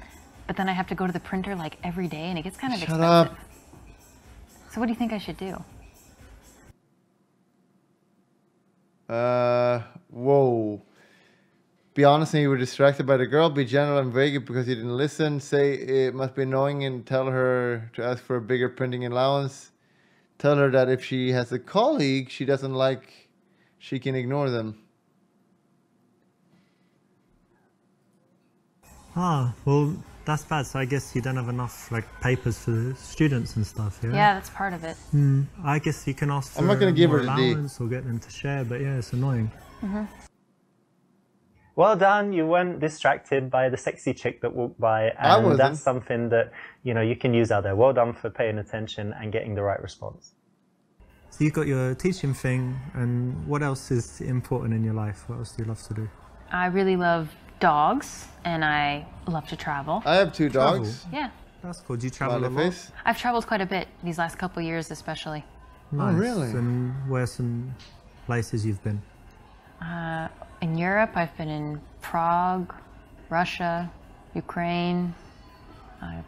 But then I have to go to the printer like every day and it gets kind of Shut expensive. up. So what do you think I should do? Whoa. Be honest and you were distracted by the girl. Be general and vague because you didn't listen. Say it must be annoying and tell her to ask for a bigger printing allowance. Tell her that if she has a colleague she doesn't like, she can ignore them. Ah, well, that's bad. So I guess you don't have enough like papers for the students and stuff. Yeah. Yeah, that's part of it. I guess you can ask for I'm not gonna give more her the D. allowance or get them to share. But yeah, it's annoying. Well done, you weren't distracted by the sexy chick that walked by, I and wasn't. that's something that, you know, you can use out there. Well done for paying attention and getting the right response. So you've got your teaching thing, and what else is important in your life? What else do you love to do? I really love dogs and I love to travel. I have 2 dogs. Yeah. That's cool. Do you travel a Smiley lot? face. I've traveled quite a bit these last couple of years especially. Nice. really? And where some places you've been? In Europe, I've been in Prague, Russia, Ukraine,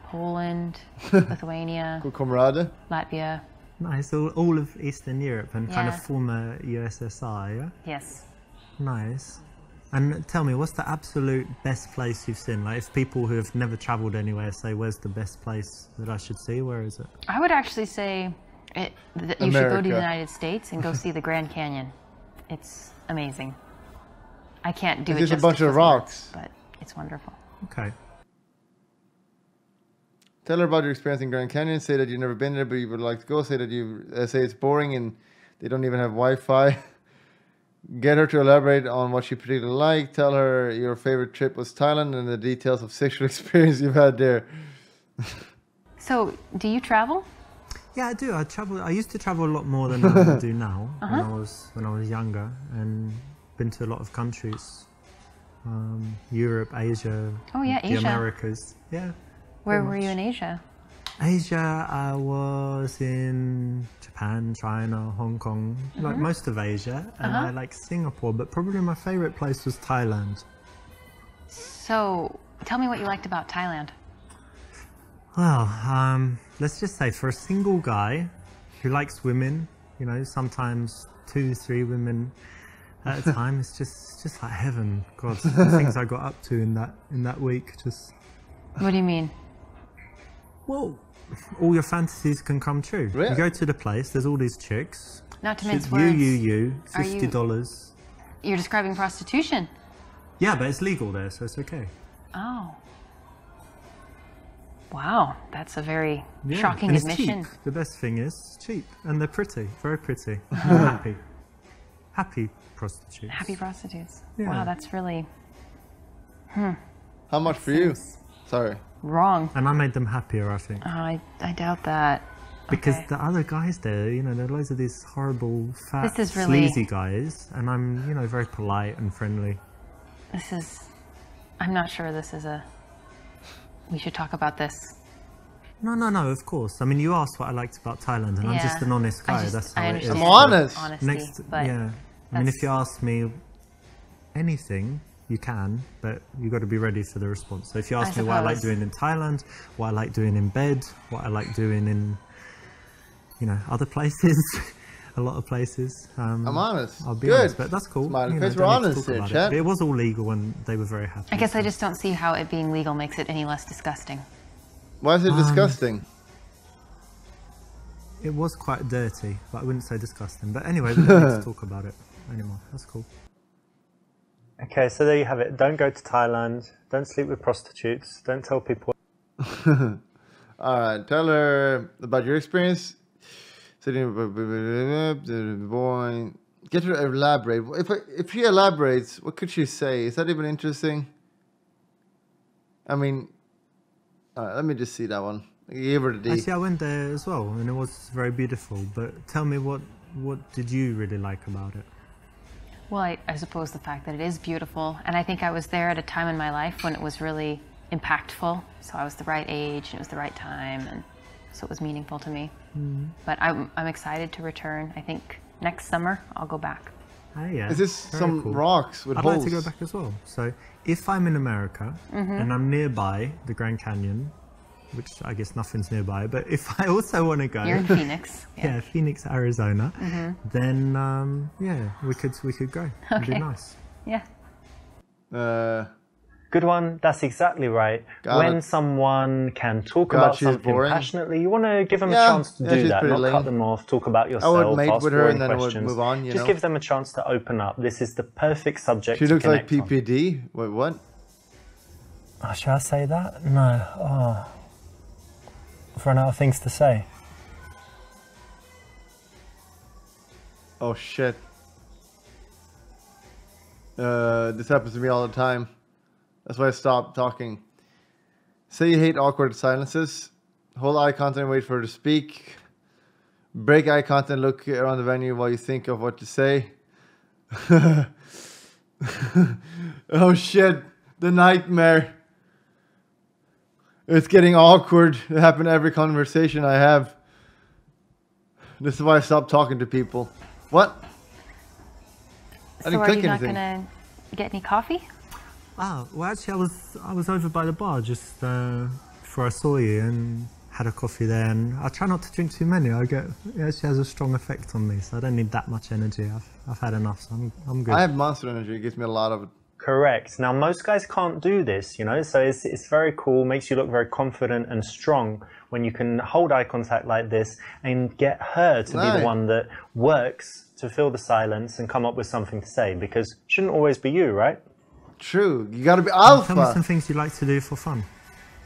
Poland, Lithuania, Good comrade. Latvia. Nice. All of Eastern Europe and kind Yeah. of former USSR, yeah? Yes. Nice. And tell me, what's the absolute best place you've seen? Like, if people who have never travelled anywhere say, where's the best place that I should see? Where is it? I would actually say that you should go to America. the United States and go see the Grand Canyon. It's amazing. I can't do It's it just a justice bunch of with rocks. words, but it's wonderful. Okay. Tell her about your experience in Grand Canyon. Say that you've never been there, but you would like to go. Say that say it's boring and they don't even have Wi-Fi. Get her to elaborate on what she particularly liked. Tell her your favorite trip was Thailand and the details of sexual experience you've had there. So, do you travel? Yeah, I do. I travel. I used to travel a lot more than I do now. When I was younger, and been to a lot of countries, Europe, Asia. Oh yeah, the Asia. Americas. Yeah. Where were you in Asia? Asia, I was in Japan, China, Hong Kong, like most of Asia, and I like Singapore, but probably my favorite place was Thailand. So, tell me what you liked about Thailand. Well, let's just say for a single guy who likes women, you know, sometimes 2-3 women at a time, it's just like heaven. God, the things I got up to in that week, just. What do you mean? Well, all your fantasies can come true. Really? You go to the place, there's all these chicks. Not to mince words. You, $50. You're describing prostitution. Yeah, but it's legal there, so it's okay. Oh. Wow, that's a very shocking and admission. It's cheap. The best thing is cheap, and they're pretty, very pretty. Happy. Happy prostitutes. Happy prostitutes. Yeah. Wow, that's really How much for you? Sorry. wrong. And I made them happier, I think. I doubt that. Because Okay. the other guys there, you know, there are loads of these horrible, fat, This is really- sleazy guys, and I'm, you know, very polite and friendly. I'm not sure this is we should talk about this. No, of course. I mean, you asked what I liked about Thailand, and I'm just an honest guy. That's how I it is. understand I'm honest. Honesty, but yeah. I mean, if you ask me anything, you can, but you got to be ready for the response. So if you ask me what I like suppose. doing in Thailand, what I like doing in bed, what I like doing in, you know, other places, a lot of places. I'm honest. I'll be Good. honest, but that's cool. Smiley You know, face, don't we're need to honest talk here, about chat. it. But it was all legal, and they were very happy. I guess I just don't see how it being legal makes it any less disgusting. Why is it disgusting? It was quite dirty, but I wouldn't say disgusting. But anyway, we don't need to talk about it anymore. That's cool. Okay, so there you have it. Don't go to Thailand. Don't sleep with prostitutes. Don't tell people. Alright, tell her about your experience. Sitting boy. Get her to elaborate. If she elaborates, what could she say? Is that even interesting? I mean, alright, let me just see that one. Give her the D. Actually, I went there as well, and it was very beautiful. But tell me, what did you really like about it? Well, I suppose the fact that it is beautiful, and I think I was there at a time in my life when it was really impactful. So I was the right age, and it was the right time, and so it was meaningful to me. But I'm excited to return. I think next summer I'll go back. Oh, yeah. Is this Very some cool. rocks with I'd holes? like to go back as well. So if I'm in America and I'm nearby the Grand Canyon, which I guess nothing's nearby, but if I also want to go, You're in Phoenix. yeah, Phoenix, Arizona, then yeah, we could go. It'd be Okay. nice. Yeah. Good one. That's exactly right. Got When it. someone can talk God, about she's something boring. passionately, you want to give them Yeah, a chance to yeah, do she's that, pretty not lame. cut them off, talk about I yourself, would mate ask with her boring and then I would questions. move on, you Just know? give them a chance to open up. This is the perfect subject She to looks like connect on. PPD. Wait, what? Oh, should I say that? No. Oh. I've run out of things to say. Oh shit. This happens to me all the time. That's why I stopped talking. Say you hate awkward silences. Hold eye contact and wait for her to speak. Break eye contact and look around the venue while you think of what to say. Oh shit. The nightmare. It's getting awkward. It happens in every conversation I have. This is why I stopped talking to people. What? I So didn't are click you not anything. gonna get any coffee? Ah, well, actually, I was over by the bar just before I saw you and had a coffee there. And I try not to drink too many. It actually has a strong effect on me, so I don't need that much energy. I've had enough, so I'm good. I have monster energy. It gives me a lot of it. Correct. Now, most guys can't do this, you know, so it's very cool, makes you look very confident and strong when you can hold eye contact like this and get her to be Right. the one that works to fill the silence and come up with something to say, because it shouldn't always be you, right? True. You gotta be Tell me some alpha. things you like to do for fun.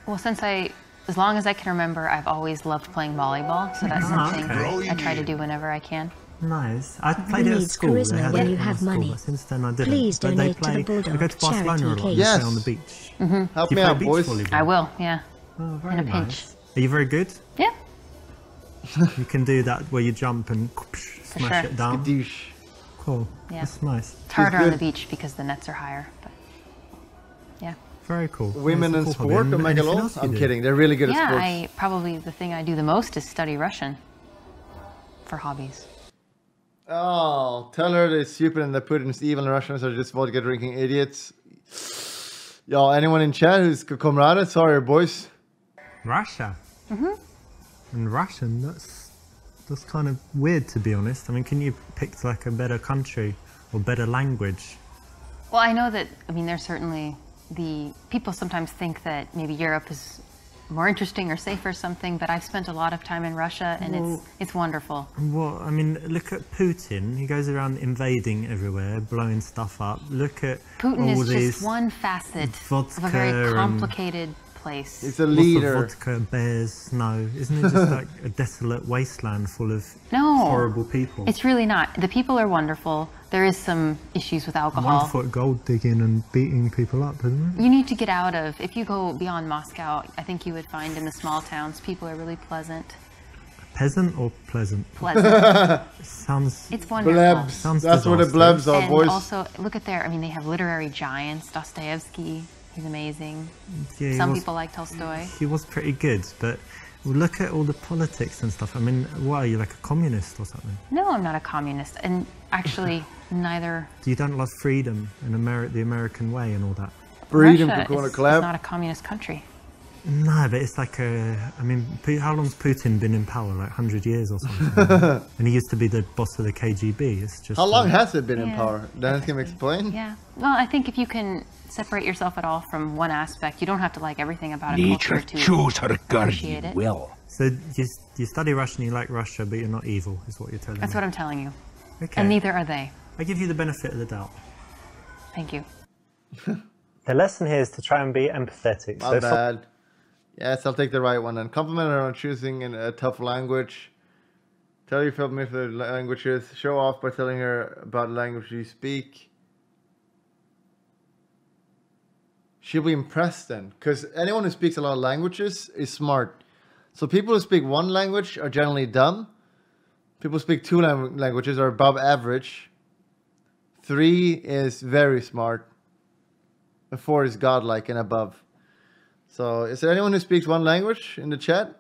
Well, as long as I can remember, I've always loved playing volleyball, so that's something okay. I try to do whenever I can. Nice. I played it at school. Charisma they had when it you in have school, money. but since then I didn't. Please but donate they to play, the I go to Bulldog Barcelona a lot. charity They case. play on the beach. Help Do me you play out, beach boys. volleyball? I will, yeah. Oh, very In a nice. pinch. Are you very good? Yeah, You can do that where you jump and smash sure. it down. Skadoosh. Cool. Yeah. That's nice. it's harder on good. the beach because the nets are higher. But yeah. Very cool. Women in It's a cool hobby. sport, And oh my anything God, else you I'm do? kidding. They're really good at Yeah, sports. probably the thing I do the most is study Russian for hobbies. Oh, tell her they're stupid and that Putin's evil and Russians are just vodka drinking idiots. Yo, anyone in chat who's comrade? Sorry, boys. Russia. And Russian, that's kind of weird, to be honest. I mean, can you pick like a better country or better language? Well, I know that, there's certainly people sometimes think that maybe Europe is more interesting or safe or something, but I've spent a lot of time in Russia and it's wonderful. Well, I mean, look at Putin. He goes around invading everywhere, blowing stuff up. Look at Putin all is these just one facet of a vodka very and complicated place. He's a lots leader. of vodka, bears, snow. Isn't it just like a desolate wasteland full of No, horrible people? it's really not. The people are wonderful. There is some issues with alcohol. 1 foot gold digging and beating people up, isn't it? You need to get out of, if you go beyond Moscow, I think you would find in the small towns, people are really pleasant. Peasant or pleasant? Pleasant. Sounds. It's wonderful. Blebs. Sounds That's what the disastrous. blebs are, And boys. also, look at they have literary giants. Dostoevsky, he's amazing. Yeah, he Some was- people like Tolstoy. He was pretty good, but look at all the politics and stuff. I mean, what are you, like a communist or something? No, I'm not a communist. And actually, neither. You don't love freedom and the American way and all that? Freedom Russia to go on a is club. not a communist country. No, but it's like how long's Putin been in power? Like 100 years or something? And he used to be the boss of the KGB. It's just. How long has it been in Yeah. power? Dennis can explain. Yeah. Well, I think if you can separate yourself at all from one aspect, you don't have to like everything about a Nature culture to chose her appreciate guardian it. well. So you study Russian, you like Russia, but you're not evil, is what you're telling That's me. what I'm telling you. Okay. And neither are they. I give you the benefit of the doubt. Thank you. The lesson here is to try and be empathetic. My bad. Yes, I'll take the right one. And compliment her on choosing a tough language. Tell her you feel me for the languages. Show off by telling her about the language you speak. She'll be impressed then. Because anyone who speaks a lot of languages is smart. So people who speak one language are generally dumb. People who speak two languages are above average. 3 is very smart. And 4 is godlike and above. So, is there anyone who speaks one language in the chat?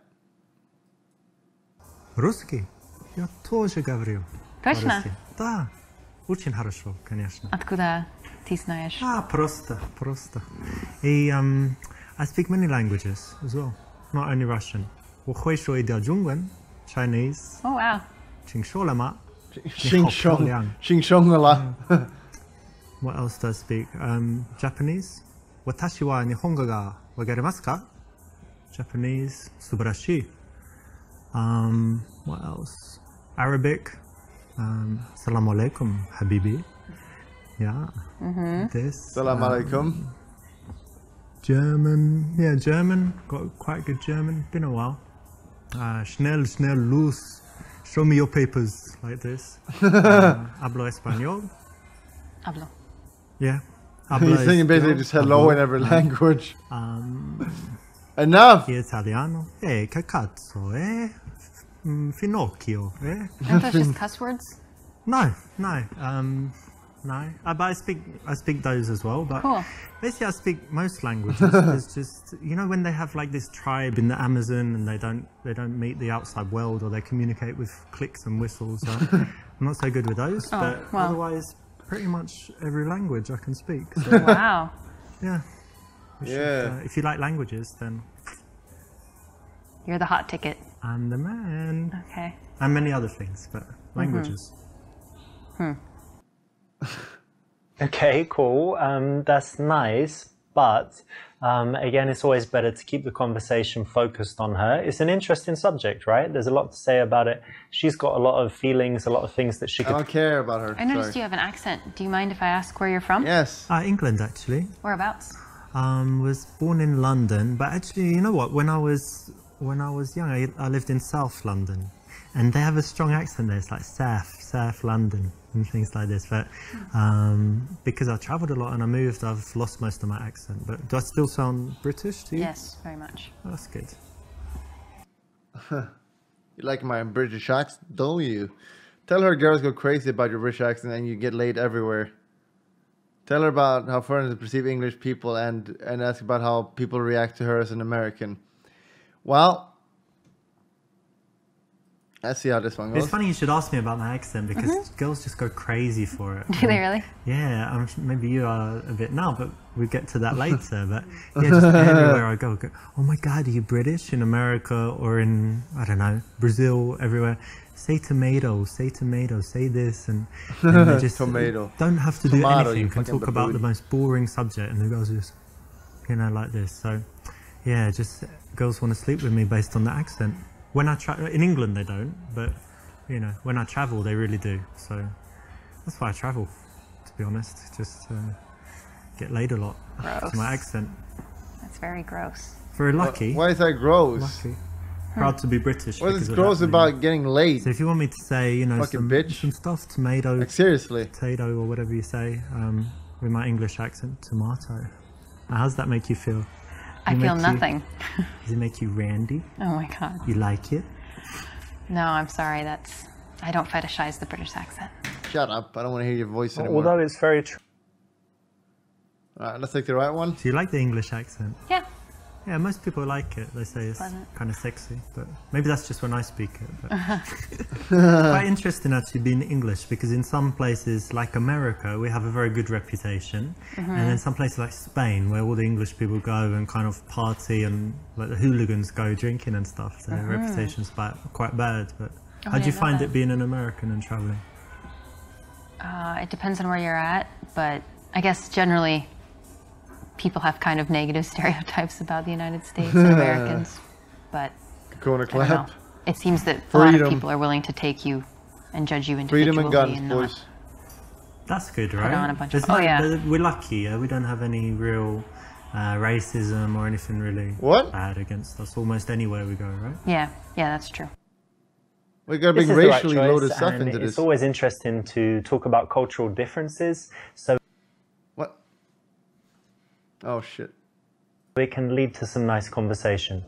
Русский? Я тоже говорю. Точно? по-русски. Да. Очень хорошо, конечно. Откуда ты знаешь? Просто. I speak many languages as well, not only Russian. 我会说一点中文 Chinese, Oh, wow. 请说了吗? Shingshongala. What else do I speak? Japanese. 私は日本語がわかりますか? Japanese. 素晴らしい. What else? Arabic. Assalamu alaikum, habibi. Yeah. This. Salam alaikum. German. Yeah, German. Got quite good German. Been a while. Schnell, los. Show me your papers. Like this. Hablo español. Hablo. Yeah. He's saying basically just hello in every language. Enough! Italiano. Che cazzo, Finocchio, Aren't those just cuss words? No. But I speak those as well. But Cool. basically, I speak most languages. It's just when they have like this tribe in the Amazon and they don't meet the outside world or they communicate with clicks and whistles. I'm not so good with those. Oh, but well. otherwise, pretty much every language I can speak. So, Wow. yeah. Yeah. If you like languages, then You're the hot ticket. I'm the man. Okay. And many other things, but languages. Okay, cool. That's nice. But again, it's always better to keep the conversation focused on her. It's an interesting subject, right? There's a lot to say about it. She's got a lot of feelings, a lot of things that she I could... don't care about her. I noticed Sorry. you have an accent. Do you mind if I ask where you're from? Yes. England, actually. Whereabouts? Was born in London, but actually, you know what? When I was young, I lived in South London, and they have a strong accent there. It's like South London and things like this. But because I travelled a lot and I moved, I've lost most of my accent. But do I still sound British to you? Yes, very much. Oh, that's good. You like my British accent, don't you? Tell her girls go crazy about your British accent and you get laid everywhere. Tell her about how foreigners perceive English people and ask about how people react to her as an American. Well, let's see how this one goes. It's funny you should ask me about my accent because girls just go crazy for it. Do they really? Yeah, maybe you are a bit now, but we'll get to that later. But yeah, just everywhere I go, oh my God, are you British? In America or in, I don't know, Brazil, everywhere. Say tomato, say this, and they just tomato. Don't have to do anything. Can talk about the most boring subject, and the girls just, you know, like this. So, yeah, just girls want to sleep with me based on the accent. When I in England they don't, but you know, when I travel they really do. So that's why I travel, to be honest. Just get laid a lot to my accent. That's very gross. Very lucky. Why is that gross? Lucky. Proud to be British. What is gross about getting laid? So if you want me to say, you know, some stuff, tomato, like, seriously, potato or whatever you say, with my English accent, tomato. Now, how's that make you feel? I feel nothing. Does it make you randy? Oh my God. You like it? No, I'm sorry. I don't fetishize the British accent. Shut up. I don't want to hear your voice anymore. Although it's very true. Alright, let's take the right one. Do you like the English accent? Yeah. Yeah, most people like it. They say it's kind of sexy, but maybe that's just when I speak it. But quite interesting actually being English, because in some places like America, we have a very good reputation, and then some places like Spain, where all the English people go and kind of party and like the hooligans go drinking and stuff, their reputation's quite bad. But how do you find it being an American and traveling? It depends on where you're at, but I guess generally people have kind of negative stereotypes about the United States and Americans, but Corner clap. It seems that a lot of people are willing to take you and judge you individually. Freedom and guns, boys. That's good, right? On a bunch of, we're lucky. We don't have any real racism or anything really bad against us almost anywhere we go, right? Yeah, that's true. We got to bring racially loaded stuff into this. It's always interesting to talk about cultural differences. So what? Oh shit! It can lead to some nice conversation.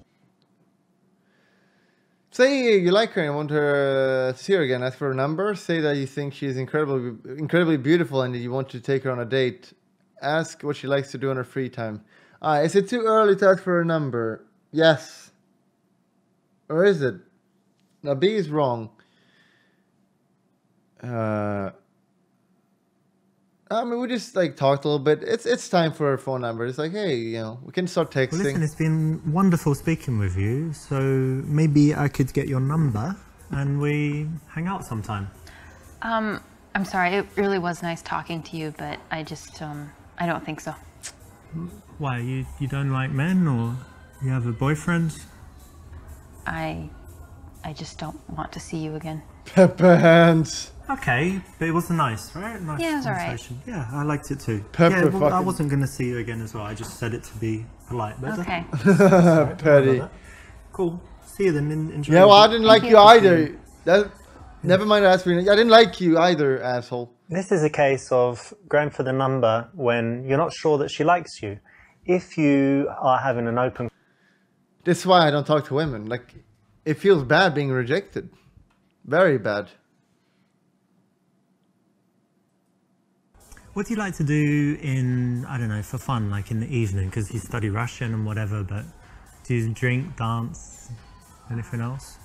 Say you like her and want her to see her again. Ask for a number. Say that you think she's incredibly beautiful and you want to take her on a date. Ask what she likes to do in her free time. Is it too early to ask for a number? Yes. Or is it? Now B is wrong. I mean, we just like talked a little bit. It's time for a phone number. It's like, hey, you know, we can start texting. Well, listen, it's been wonderful speaking with you. So maybe I could get your number and we hang out sometime. I'm sorry. It really was nice talking to you, but I just I don't think so. Why, you don't like men, or you have a boyfriend? I just don't want to see you again. Pepper hands. Okay, but it was nice, right? Nice yeah, it was alright. Yeah, I liked it too. Pepper yeah, well, I wasn't going to see you again as well. I just said it to be polite. But okay. Petty. Cool. See you then. Enjoy. Yeah, well, I didn't like you either. Never mind asking. I didn't like you either, asshole. This is a case of going for the number when you're not sure that she likes you. If you are having an open... This is why I don't talk to women. Like, it feels bad being rejected. Very bad. What do you like to do in, I don't know, for fun, like in the evening? Because you study Russian and whatever, but do you drink, dance, anything else?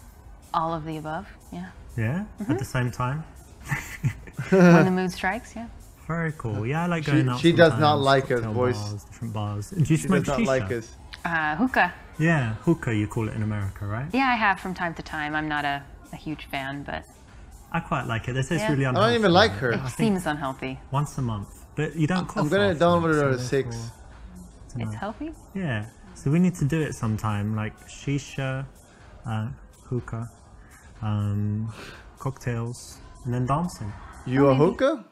All of the above, yeah. Yeah? At the same time? When the mood strikes, yeah. Very cool. Yeah, I like going out. She does not like us, boys. Bars, different bars. Do you smoke shisha? She does not like us. Hookah. Yeah, hookah you call it in America, right? Yeah, I have from time to time. I'm not a huge fan, but... I quite like it. They say it's really unhealthy. I don't even like her. It seems unhealthy. Once a month. But you don't cough. I'm going to download it at 6. It's healthy? Yeah. So we need to do it sometime, like shisha, hookah, cocktails, and then dancing. You a hookah?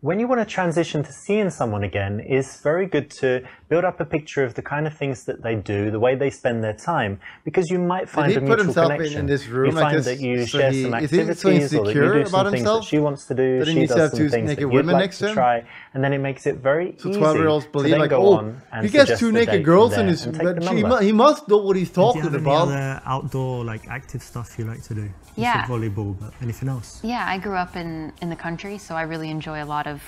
when you want to transition to seeing someone again, it's very good to build up a picture of the kind of things that they do, the way they spend their time, because you might find a mutual connection. In this room, you find that you share some activities, or that you do some things that she wants to do, she does some things that you'd like to try, and then it makes it very easy 12-year-olds believe, to then like, go on and he gets 2 naked girls in his bed. He must know what he's talking about. Do you have any other outdoor, like, active stuff you like to do? Yeah. Volleyball, but anything else? Yeah, I grew up in the country, so I really enjoy a lot of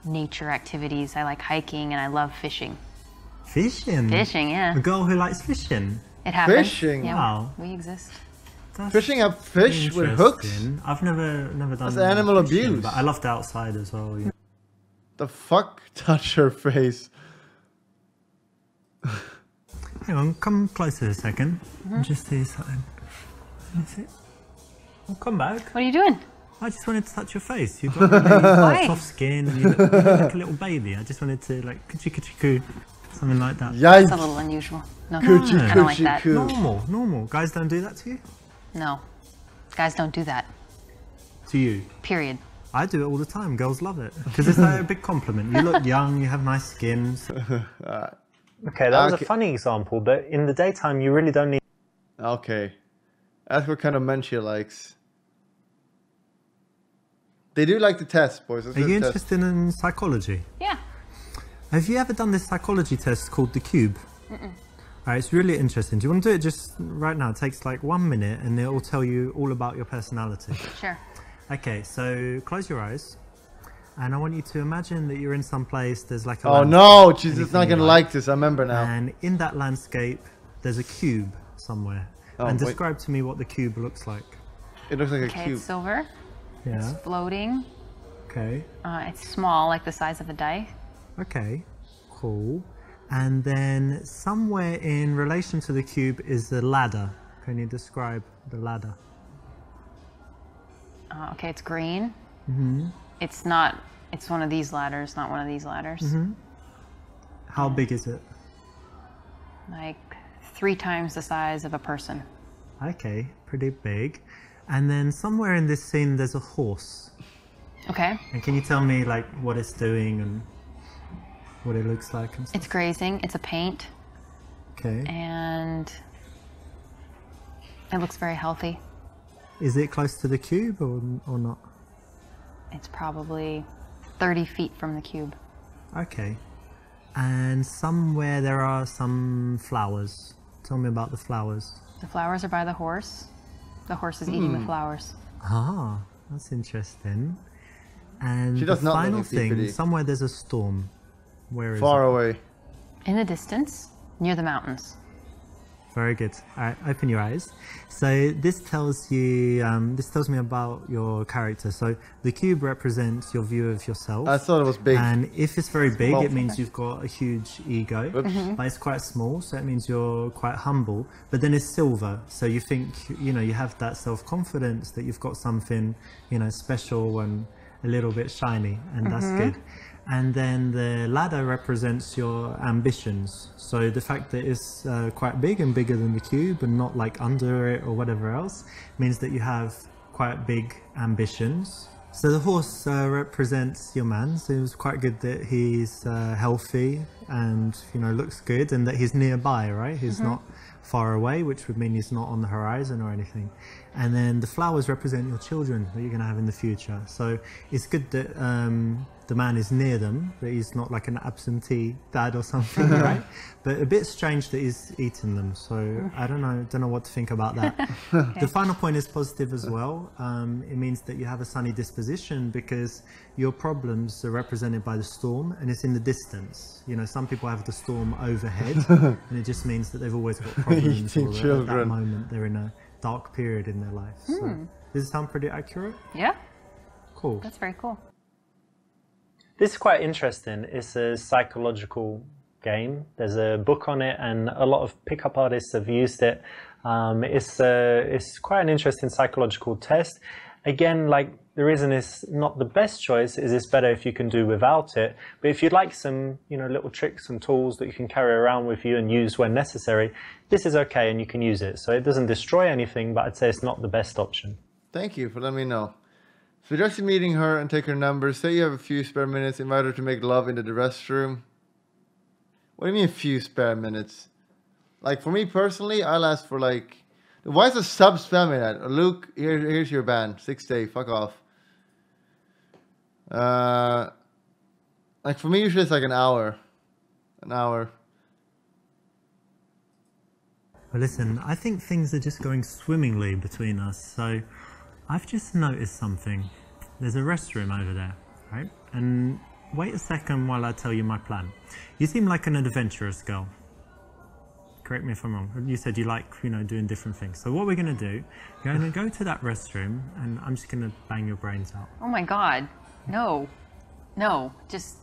nature activities. I like hiking and I love fishing. Fishing? Fishing, yeah. A girl who likes fishing? It happens. Fishing? Yeah, wow. we exist. That's fishing have fish with hooks? I've never done That's animal fishing, abuse. But I love the outside as well. Yeah. The fuck? Touch her face. Hang on, come closer a second. Just see something. Is it? I'll come back. What are you doing? I just wanted to touch your face. You've got really soft skin. You look like a little baby. I just wanted to, like, coo, something like that. Yikes. That's a little unusual. No, I Coochie, don't like that. Normal. Guys don't do that to you? No, guys don't do that. To you? Period. I do it all the time. Girls love it because it's like a big compliment. You look young. You have nice skin. Okay, that was a funny example, but in the daytime, you really don't need. Okay, ask what kind of men she likes. They do like the test, boys. Are you interested in psychology? Yeah. Have you ever done this psychology test called the Cube? Alright, it's really interesting. Do you want to do it just right now? It takes like 1 minute and it will tell you all about your personality. Sure. Okay, so close your eyes. And I want you to imagine that you're in some place, there's like a Oh no, she's just not gonna like this, I remember now. And in that landscape, there's a cube somewhere. And describe to me what the cube looks like. It looks like a Okay, cube. it's silver. Yeah. It's floating. Okay. It's small, like the size of a die. Okay, cool. And then somewhere in relation to the cube is the ladder. Can you describe the ladder? Okay, it's green. It's not, it's one of these ladders, not one of these ladders. How big is it? Like 3 times the size of a person. Okay, pretty big. And then somewhere in this scene there's a horse. Okay. And can you tell me like what it's doing and what it looks like and stuff? It's grazing, it's a paint. Okay. And it looks very healthy. Is it close to the cube or not? It's probably 30 feet from the cube. Okay. And somewhere there are some flowers. Tell me about the flowers. The flowers are by the horse. The horse is eating the flowers. Ah, that's interesting. And She the does not look final like thing, Beauty. somewhere there's a storm. Where is Far it? away. In the distance, near the mountains. Very good. All right, open your eyes. So this tells you, this tells me about your character. So the cube represents your view of yourself. I thought it was big. And if it's very big, Well, it means you've got a huge ego. But it's quite small, so it means you're quite humble. But then it's silver, so you think, you know, you have that self-confidence that you've got something, you know, special and a little bit shiny, and that's good. And then the ladder represents your ambitions. So the fact that it's quite big and bigger than the cube and not like under it or whatever else means that you have quite big ambitions. So the horse represents your man. So it was quite good that he's healthy and, you know, looks good, and that he's nearby, right? He's not far away, which would mean he's not on the horizon or anything. And then the flowers represent your children that you're going to have in the future. So it's good that the man is near them, that he's not like an absentee dad or something, right? But a bit strange that he's eating them. So I don't know what to think about that. The final point is positive as well. It means that you have a sunny disposition because your problems are represented by the storm, and it's in the distance. You know, some people have the storm overhead, and it just means that they've always got problems. Eating Or at children. that moment they're in a dark period in their life. So, does it sound pretty accurate? Yeah, Cool. that's very cool. This is quite interesting. It's a psychological game. There's a book on it, and a lot of pickup artists have used it. It's quite an interesting psychological test. Again, like, the reason it's not the best choice is it's better if you can do without it. But if you'd like some, you know, little tricks and tools that you can carry around with you and use when necessary, this is okay and you can use it. So it doesn't destroy anything, but I'd say it's not the best option. Thank you for letting me know. Suggest meeting her and take her number. Say you have a few spare minutes. Invite her to make love into the restroom. What do you mean a few spare minutes? Like for me personally, I'll ask for like... Why is the sub spamming that? Luke, here's your ban. 6 day. Fuck off. Like for me, usually it's like an hour. An hour. Well, listen, I think things are just going swimmingly between us, so I've just noticed something. There's a restroom over there, right? And wait a second while I tell you my plan. You seem like an adventurous girl. Correct me if I'm wrong. You said you like, you know, doing different things. So what we're going to do, you're going to go to that restroom and I'm just going to bang your brains out. Oh my God. No. No. Just...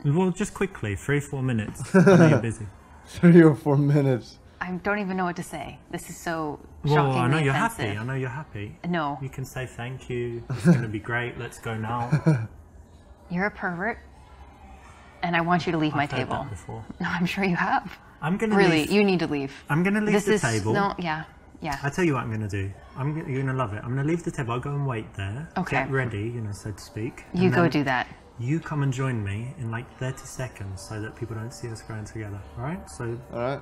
Well, just quickly, 3-4 minutes. I know you're busy. 3 or 4 minutes. I don't even know what to say. This is so well, shockingly I know you're offensive. happy. I know you're happy. No. You can say thank you. It's going to be great. Let's go now. You're a pervert, and I want you to leave my table. I've heard that before. No, I'm sure you have. I'm going to really, leave. you need to leave. I'm going to leave the table. No, yeah. I tell you what I'm going to do. You're going to love it. I'm going to leave the table. I'll go and wait there. Okay. Get ready, you know, so to speak. You go do that. You come and join me in like 30 seconds so that people don't see us going together. All right? So. All right.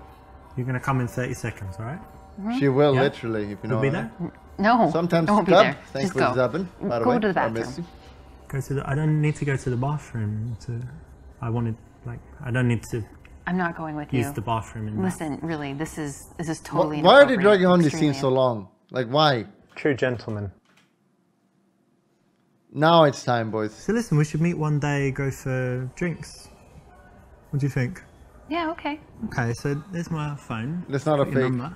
You're going to come in 30 seconds, all right? Mm-hmm. She will, literally, if you know. You'll be there? No. Sometimes I won't be there. Thanks Just for go. zapping, by the Go way. to the I missed bathroom. you. Go to the... I don't need to go to the bathroom to... I don't need to I'm not going with you. use the bathroom in Listen, really, this is totally Why are they inappropriate, dragging on these extremely scenes so long? Like, why? True gentleman. Now it's time, boys. So listen, we should meet one day, go for drinks. What do you think? Yeah, okay. Okay, so there's my phone. That's not a Got your fake. number.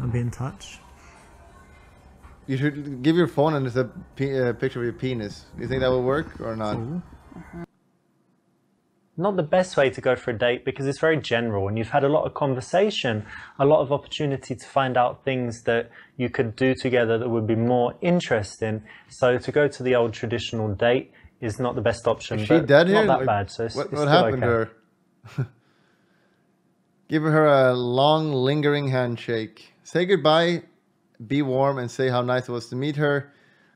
I'll be in touch. You should give your phone and there's a picture of your penis. Do you think that will work or not? Cool. Not the best way to go for a date because it's very general and you've had a lot of conversation, a lot of opportunity to find out things that you could do together that would be more interesting. So to go to the old traditional date is not the best option. Is she dead here? Not that Like, bad. So it's what still happened okay. to her? Give her a long, lingering handshake. Say goodbye, be warm, and say how nice it was to meet her.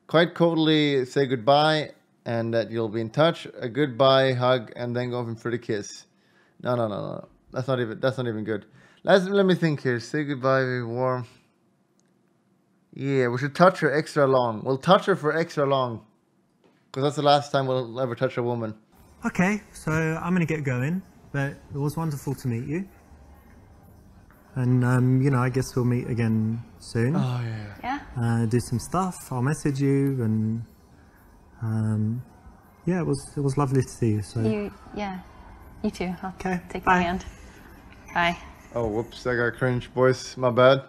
Quite coldly say goodbye and that you'll be in touch. A goodbye, hug, and then go for the kiss. No. That's not even good. Let me think here. Say goodbye, be warm. Yeah, we should touch her extra long. We'll touch her for extra long. Because that's the last time we'll ever touch a woman. Okay, so I'm going to get going, but it was wonderful to meet you. And, you know, I guess we'll meet again soon. Oh, yeah. Do some stuff. I'll message you and, yeah, it was lovely to see you. So. You too. I'll Okay, take bye. your hand. Bye. Oh, whoops, I got cringe, boys. My bad.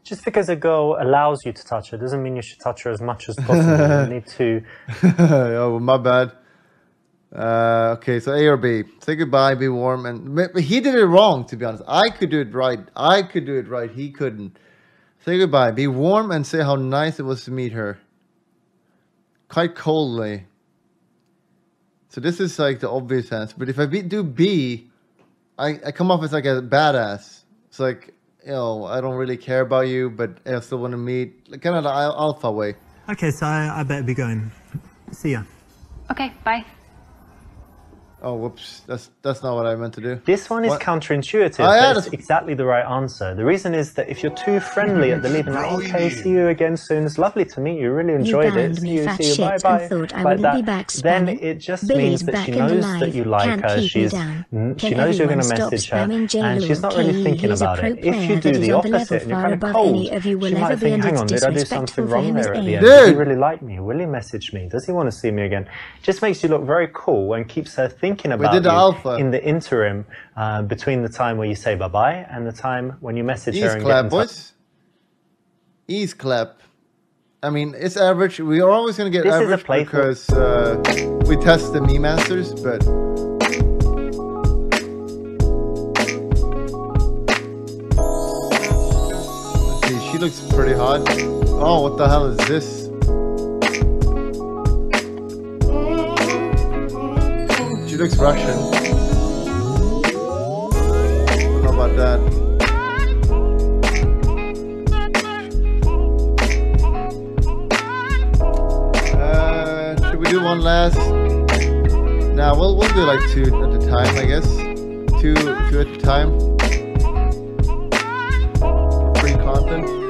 Just because a girl allows you to touch her doesn't mean you should touch her as much as possible. You need to... Oh, my bad. Okay, so A or B. Say goodbye, be warm, and but he did it wrong, to be honest. I could do it right. He couldn't. Say goodbye, be warm, and say how nice it was to meet her. Quite coldly. So this is like the obvious answer. But if I do B, I come off as like a badass. It's like, you know, I don't really care about you, but I still want to meet. Like, kind of the alpha way. Okay, so I better be going. See ya. Okay, bye. Oh, whoops. That's not what I meant to do. This one is What? counterintuitive, Oh, yeah, but it's exactly the right answer. The reason is that if you're too friendly at the lead, and like, okay, see you again soon, it's lovely to meet you, really enjoyed it, banned see me, you, fat see you, shit, bye-bye, and thought I like wouldn't be that, back then spamming. it just Billy's means that back she and knows alive. that you like Can't her, keep me she down. knows Can you're going to everyone stop message her, spamming J. and she's not really K? thinking He's a about pro it. If player you do that is the on the opposite level and you're far kind of above cold, any of you will she ever might be, think, and hang it's on, did I do disrespectful something for wrong him as there at the A. end? Does he Dude! really like me? Will he message me? Does he want to see me again? Just makes you look very cool and keeps her thinking about did the you alpha. in the interim between the time where you say bye-bye and the time when you message her Ease and clap, get in touch. boys. Ease clap. I mean, it's average. We are always going to get This is a average playful- because we test the meme masters, but... Let's see, she looks pretty hot. Oh, what the hell is this? She looks Russian. How about that? do one last. Nah, we'll do like 2 at a time, I guess. 2 at a time. Free content.